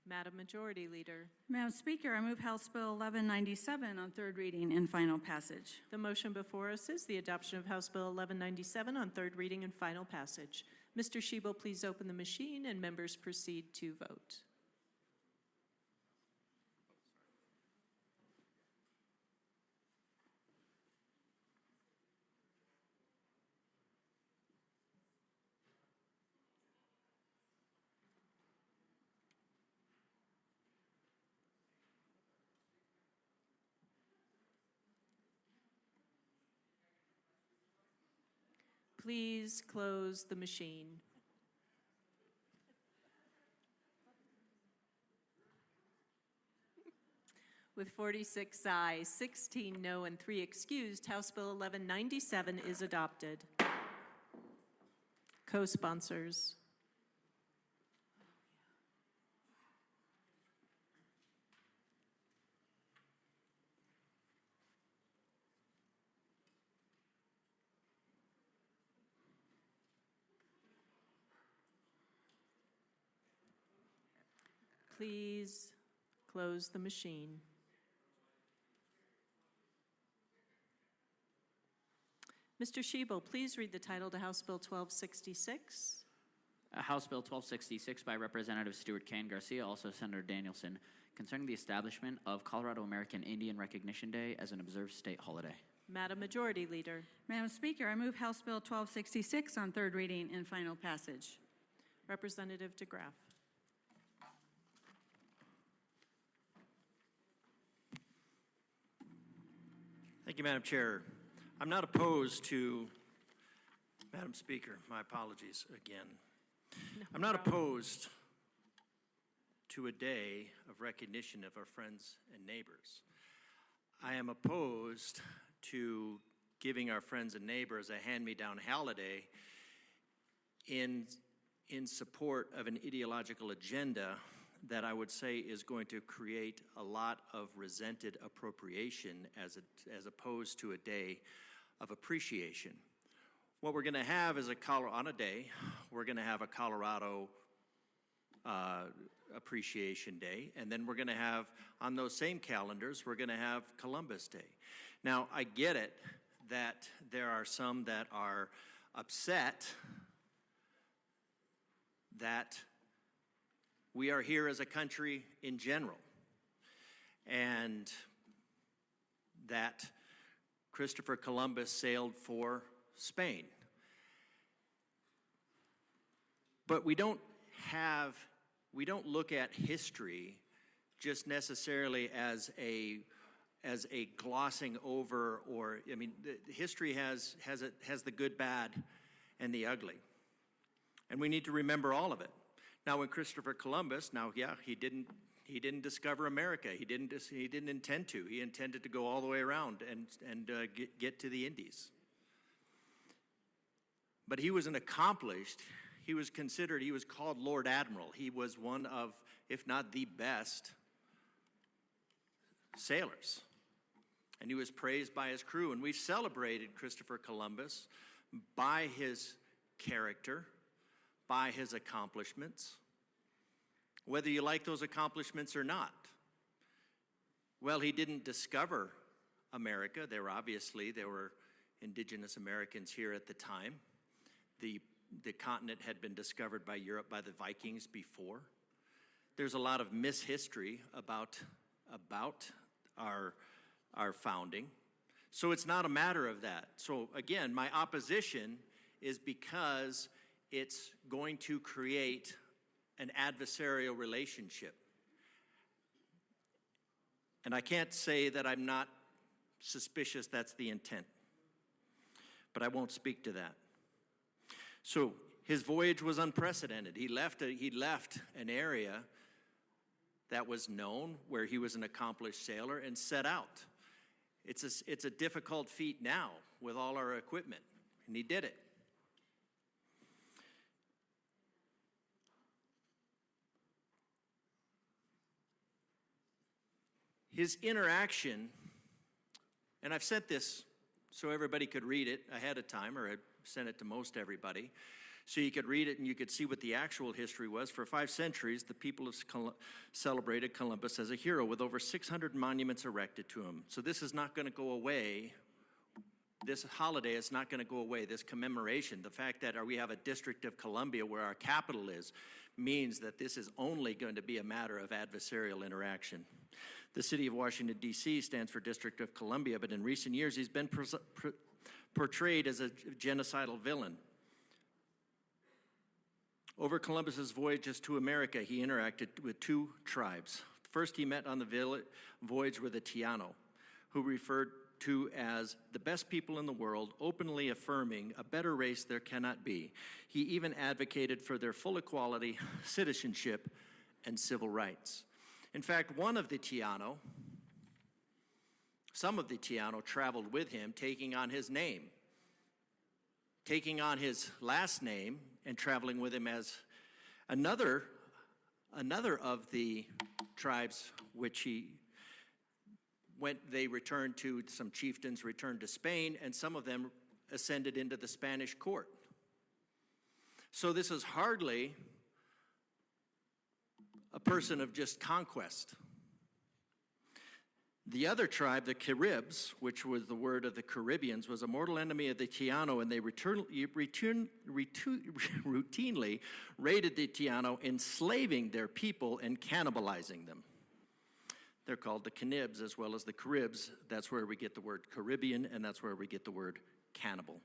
Madam Majority Leader.
Madam Speaker, I move House Bill 1197 on third reading and final passage.
The motion before us is the adoption of House Bill 1197 on third reading and final passage. Mr. Schiebel, please open the machine and members proceed to vote. Please close the machine. With 46 ayes, 16 no, and 3 excused, House Bill 1197 is adopted. Co-sponsors. Please close the machine. Mr. Schiebel, please read the title to House Bill 1266.
House Bill 1266 by Representative Stuart Kane Garcia, also Senator Danielson, concerning the establishment of Colorado American Indian Recognition Day as an observed state holiday.
Madam Majority Leader.
Madam Speaker, I move House Bill 1266 on third reading and final passage.
Representative DeGraff.
Thank you, Madam Chair. I'm not opposed to, Madam Speaker, my apologies again. I'm not opposed to a day of recognition of our friends and neighbors. I am opposed to giving our friends and neighbors a hand-me-down holiday in support of an ideological agenda that I would say is going to create a lot of resented appropriation as opposed to a day of appreciation. What we're going to have is on a day, we're going to have a Colorado Appreciation Day, and then we're going to have, on those same calendars, we're going to have Columbus Day. Now, I get it that there are some that are upset that we are here as a country in general, and that Christopher Columbus sailed for Spain. But we don't look at history just necessarily as a glossing over, or, I mean, history has the good, bad, and the ugly. And we need to remember all of it. Now, when Christopher Columbus, he didn't discover America. He didn't intend to. He intended to go all the way around and get to the Indies. But he was an accomplished. He was called Lord Admiral. He was one of, if not the best, sailors. And he was praised by his crew. And we've celebrated Christopher Columbus by his character, by his accomplishments, whether you like those accomplishments or not. Well, he didn't discover America. There were indigenous Americans here at the time. The continent had been discovered by Europe by the Vikings before. There's a lot of mishistory about our founding. So it's not a matter of that. So again, my opposition is because it's going to create an adversarial relationship. And I can't say that I'm not suspicious that's the intent, but I won't speak to that. So his voyage was unprecedented. He left an area that was known, where he was an accomplished sailor, and set out. It's a difficult feat now with all our equipment, and he did it. His interaction, and I've sent this so everybody could read it ahead of time, or I sent it to most everybody, so you could read it and you could see what the actual history was. For 5 centuries, the people have celebrated Columbus as a hero with over 600 monuments erected to him. So this is not going to go away. This holiday is not going to go away. This commemoration, the fact that we have a District of Columbia where our capital is, means that this is only going to be a matter of adversarial interaction. The city of Washington, D.C. stands for District of Columbia, but in recent years he's been portrayed as a genocidal villain. Over Columbus's voyages to America, he interacted with 2 tribes. First, he met on the voyage with the Taino, who referred to as the best people in the world, openly affirming a better race there cannot be. He even advocated for their full equality, citizenship, and civil rights. In fact, some of the Taino traveled with him, taking on his name, taking on his last name, and traveling with him as another of the tribes which they returned to, some chieftains returned to Spain, and some of them ascended into the Spanish court. So this is hardly a person of just conquest. The other tribe, the Caribs, which was the word of the Caribbeans, was a mortal enemy of the Taino, and they routinely raided the Taino, enslaving their people and cannibalizing them. They're called the Canibs as well as the Caribs. That's where we get the word Caribbean, and that's where we get the word cannibal.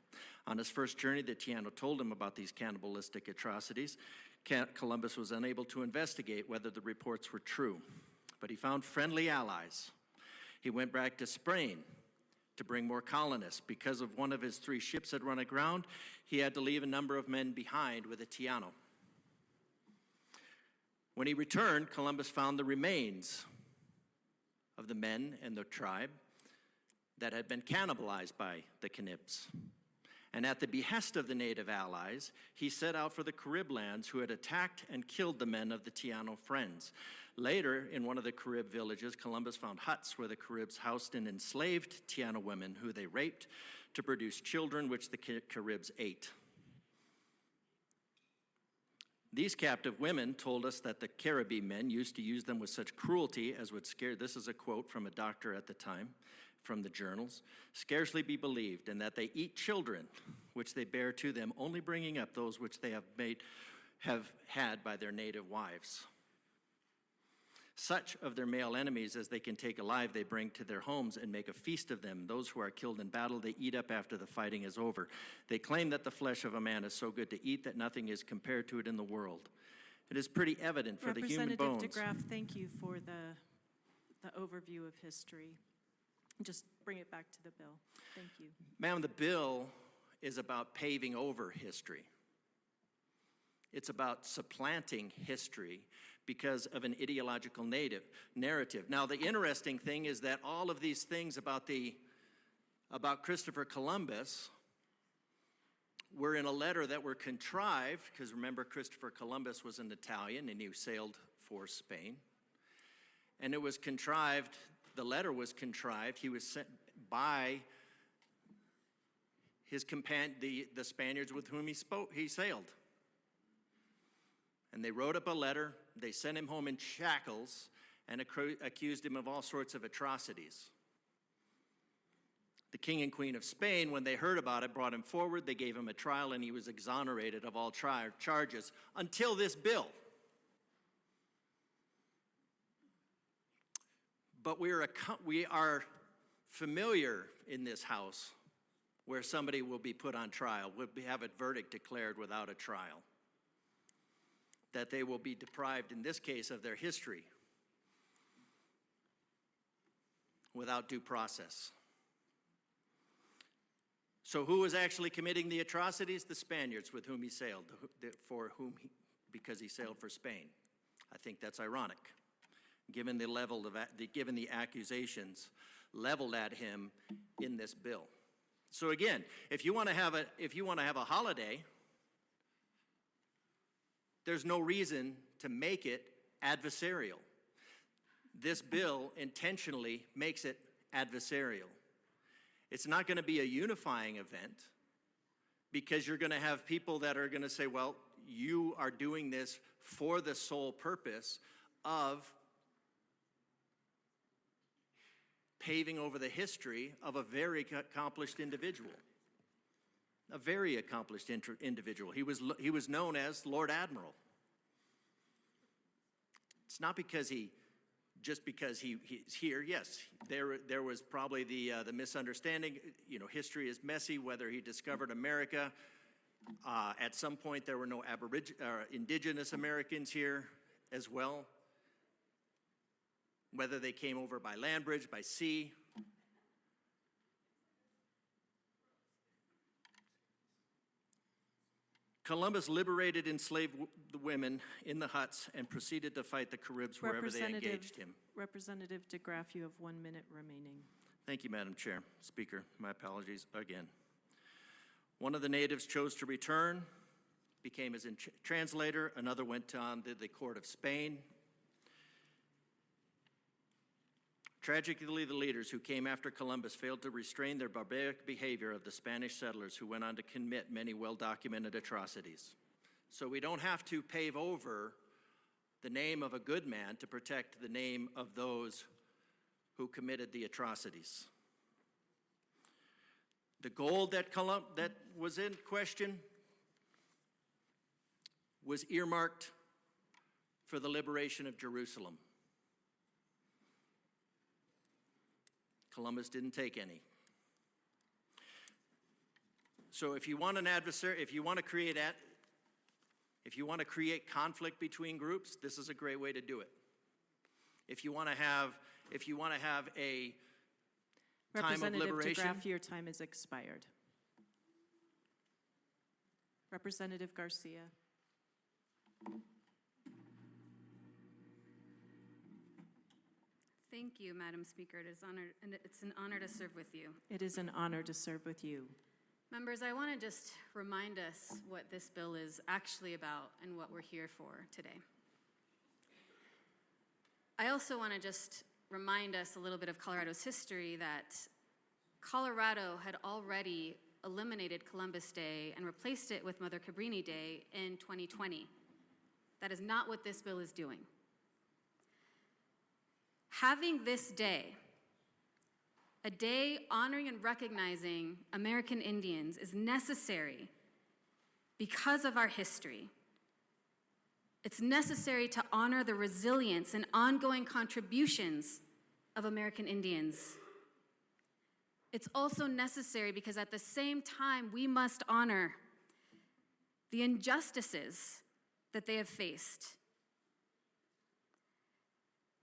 On his first journey, the Taino told him about these cannibalistic atrocities. Columbus was unable to investigate whether the reports were true, but he found friendly allies. He went back to Spain to bring more colonists. Because of one of his 3 ships had run aground, he had to leave a number of men behind with a Taino. When he returned, Columbus found the remains of the men and the tribe that had been cannibalized by the Canibs. And at the behest of the native allies, he set out for the Carib lands, who had attacked and killed the men of the Taino friends. Later, in one of the Carib villages, Columbus found huts where the Caribs housed and enslaved Taino women, who they raped to produce children, which the Caribs ate. These captive women told us that the Caribbean men used to use them with such cruelty as would scare, this is a quote from a doctor at the time, from the journals, scarcely be believed, and that they eat children, which they bear to them, only bringing up those which they have had by their native wives. Such of their male enemies as they can take alive they bring to their homes and make a feast of them. Those who are killed in battle they eat up after the fighting is over. They claim that the flesh of a man is so good to eat that nothing is compared to it in the world. It is pretty evident for the human bones.
Representative DeGraff, thank you for the overview of history. Just bring it back to the bill. Thank you.
Ma'am, the bill is about paving over history. It's about supplanting history because of an ideological narrative. Now, the interesting thing is that all of these things about Christopher Columbus were in a letter that were contrived, because remember, Christopher Columbus was an Italian and he sailed for Spain. And it was contrived, the letter was contrived, he was sent by his companion, the Spaniards with whom he sailed. And they wrote up a letter, they sent him home in shackles, and accused him of all sorts of atrocities. The King and Queen of Spain, when they heard about it, brought him forward. They gave him a trial, and he was exonerated of all charges until this bill. But we are familiar in this House where somebody will be put on trial, will have a verdict declared without a trial, that they will be deprived, in this case, of their history without due process. So who was actually committing the atrocities? The Spaniards with whom he sailed, because he sailed for Spain. I think that's ironic, given the accusations leveled at him in this bill. So again, if you want to have a holiday, there's no reason to make it adversarial. This bill intentionally makes it adversarial. It's not going to be a unifying event, because you're going to have people that are going to say, well, you are doing this for the sole purpose of paving over the history of a very accomplished individual. A very accomplished individual. He was known as Lord Admiral. It's not because because he's here. Yes, there was probably the misunderstanding. You know, history is messy. Whether he discovered America, at some point there were no indigenous Americans here as well. Whether they came over by land bridge, by sea. Columbus liberated enslaved women in the huts and proceeded to fight the Caribs wherever they engaged him.
Representative DeGraff, you have 1 minute remaining.
Thank you, Madam Chair. Speaker, my apologies again. One of the natives chose to return, became his translator. Another went on to the court of Spain. Tragically, the leaders who came after Columbus failed to restrain their barbaric behavior of the Spanish settlers, who went on to commit many well-documented atrocities. So we don't have to pave over the name of a good man to protect the name of those who committed the atrocities. The gold that was in question was earmarked for the liberation of Jerusalem. Columbus didn't take any. So if you want an adversary, if you want to create conflict between groups, this is a great way to do it. If you want to have a time of liberation.
Representative DeGraff, your time has expired. Representative Garcia.
Thank you, Madam Speaker. It's an honor to serve with you.
It is an honor to serve with you.
Members, I want to just remind us what this bill is actually about and what we're here for today. I also want to just remind us a little bit of Colorado's history, that Colorado had already eliminated Columbus Day and replaced it with Mother Cabrini Day in 2020. That is not what this bill is doing. Having this day, a day honoring and recognizing American Indians, is necessary because of our history. It's necessary to honor the resilience and ongoing contributions of American Indians. It's also necessary because at the same time, we must honor the injustices that they have faced.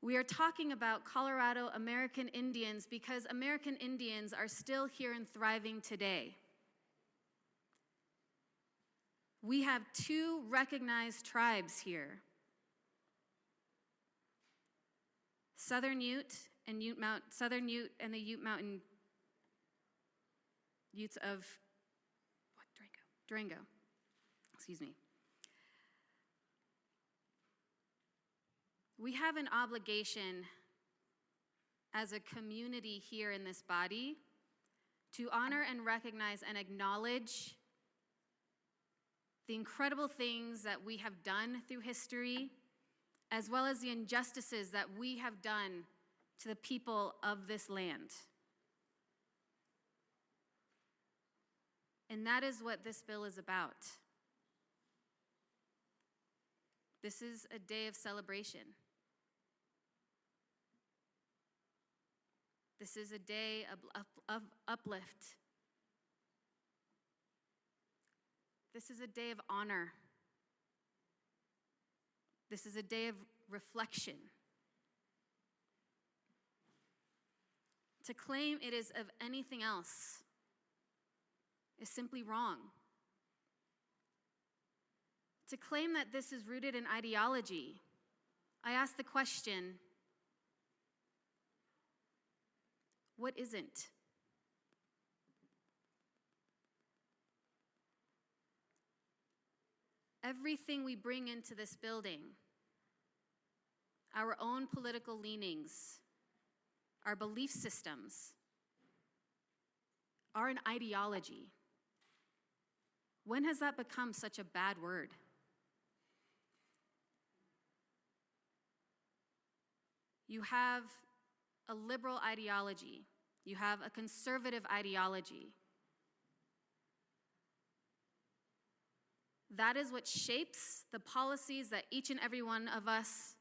We are talking about Colorado American Indians because American Indians are still here and thriving today. We have two recognized tribes here, Southern Ute and the Ute Mountain Utes of Durango. Excuse me. We have an obligation as a community here in this body to honor and recognize and acknowledge the incredible things that we have done through history, as well as the injustices that we have done to the people of this land. And that is what this bill is about. This is a day of celebration. This is a day of uplift. This is a day of honor. This is a day of reflection. To claim it is of anything else is simply wrong. To claim that this is rooted in ideology, I ask the question, what isn't? Everything we bring into this building, our own political leanings, our belief systems, are an ideology. When has that become such a bad word? You have a liberal ideology. You have a conservative ideology. That is what shapes the policies that each and every one of us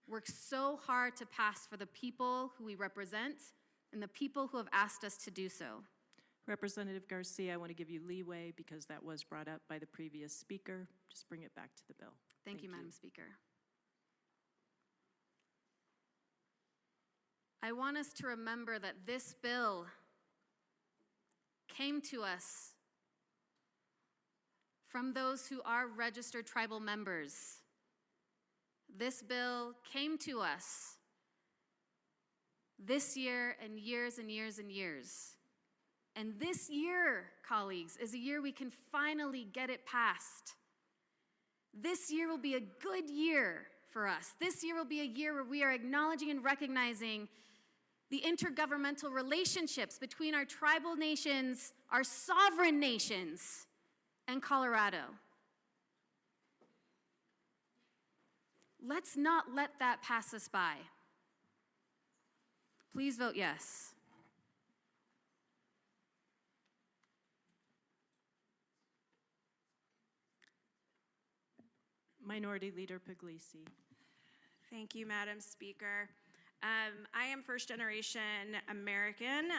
work so hard to pass for the people who we represent and the people who have asked us to do so.
Representative Garcia, I want to give you leeway because that was brought up by the previous speaker. Just bring it back to the bill.
Thank you, Madam Speaker. I want us to remember that this bill came to us from those who are registered tribal members. This bill came to us this year and years and years and years. And this year, colleagues, is a year we can finally get it passed. This year will be a good year for us. This year will be a year where we are acknowledging and recognizing the intergovernmental relationships between our tribal nations, our sovereign nations, and Colorado. Let's not let that pass us by. Please vote yes.
Minority Leader Puglisi.
Thank you, Madam Speaker. I am first generation American.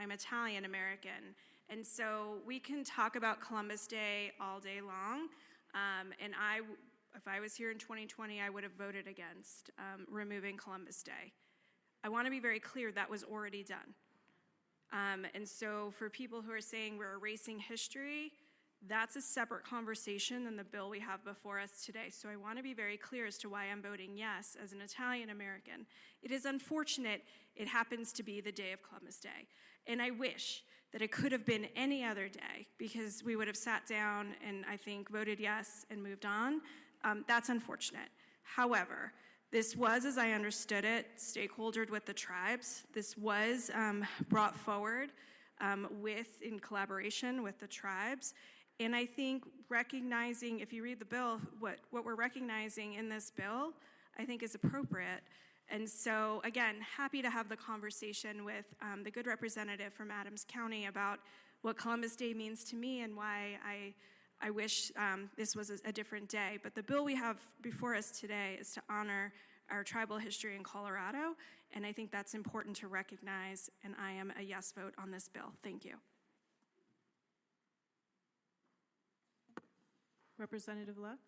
I'm Italian American. And so we can talk about Columbus Day all day long. And if I was here in 2020, I would have voted against removing Columbus Day. I want to be very clear, that was already done. And so for people who are saying we're erasing history, that's a separate conversation than the bill we have before us today. So I want to be very clear as to why I'm voting yes as an Italian American. It is unfortunate it happens to be the day of Columbus Day. And I wish that it could have been any other day because we would have sat down and I think voted yes and moved on. That's unfortunate. However, this was, as I understood it, stakeholdered with the tribes. This was brought forward in collaboration with the tribes. And I think recognizing, if you read the bill, what we're recognizing in this bill, I think is appropriate. And so, again, happy to have the conversation with the good representative from Adams County about what Columbus Day means to me and why I wish this was a different day. But the bill we have before us today is to honor our tribal history in Colorado, and I think that's important to recognize, and I am a yes vote on this bill. Thank you.
Representative Luck?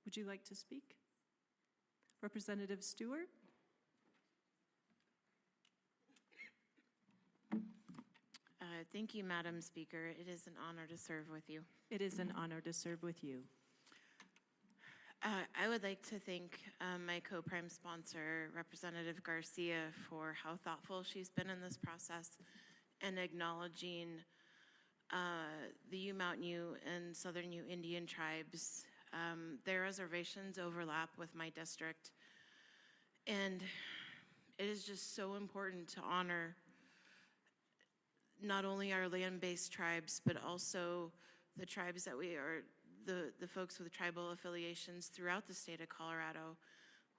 Would you like to speak? Representative Stewart?
Thank you, Madam Speaker. It is an honor to serve with you.
It is an honor to serve with you.
I would like to thank my co-prime sponsor, Representative Garcia, for how thoughtful she's been in this process and acknowledging the Ute and Southern Ute Indian tribes. Their reservations overlap with my district, and it is just so important to honor not only our land-based tribes, but also the tribes that we are, the folks with tribal affiliations throughout the state of Colorado.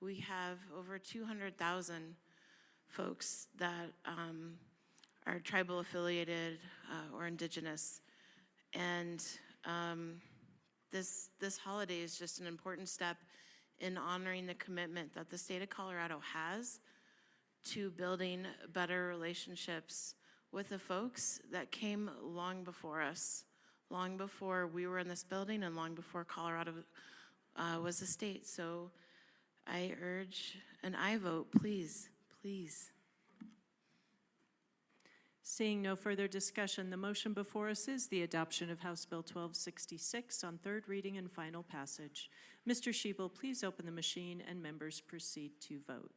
We have over 200,000 folks that are tribal affiliated or indigenous. And this holiday is just an important step in honoring the commitment that the state of Colorado has to building better relationships with the folks that came long before us, long before we were in this building and long before Colorado was a state. So I urge an aye vote, please, please.
Seeing no further discussion, the motion before us is the adoption of House Bill 1266 on third reading and final passage. Mr. Shebel, please open the machine and members proceed to vote.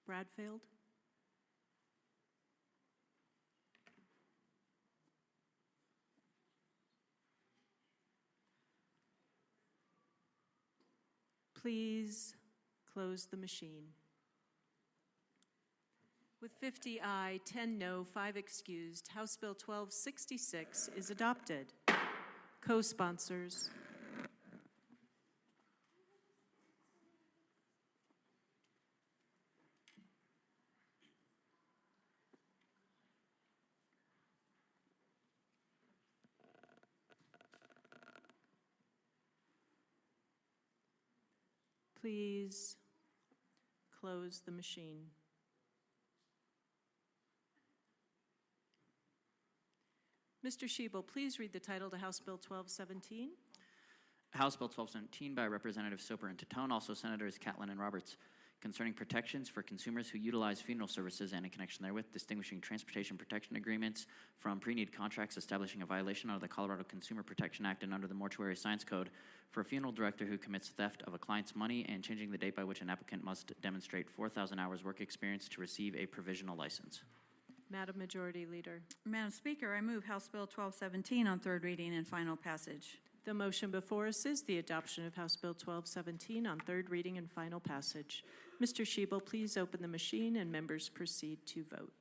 Bradfield? Please close the machine. With 50 aye, 10 no, 5 excused, House Bill 1266 is adopted. Co-sponsors. Please close the machine. Mr. Shebel, please read the title to House Bill 1217.
House Bill 1217 by Representative Soper and Tatone, also Senators Catlin and Roberts, concerning protections for consumers who utilize funeral services and in connection therewith, distinguishing transportation protection agreements from pre-need contracts, establishing a violation under the Colorado Consumer Protection Act and under the Mortuary Science Code for a funeral director who commits theft of a client's money, and changing the date by which an applicant must demonstrate 4,000 hours work experience to receive a provisional license.
Madam Majority Leader.
Madam Speaker, I move House Bill 1217 on third reading and final passage.
The motion before us is the adoption of House Bill 1217 on third reading and final passage. Mr. Shebel, please open the machine and members proceed to vote.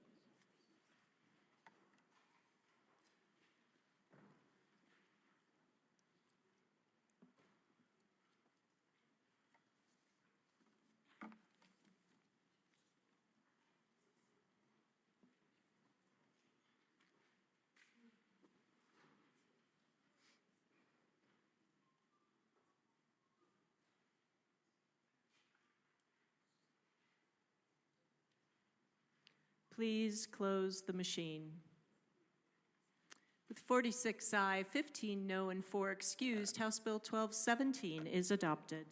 Please close the machine. With 46 aye, 15 no, and 4 excused, House Bill 1217 is adopted.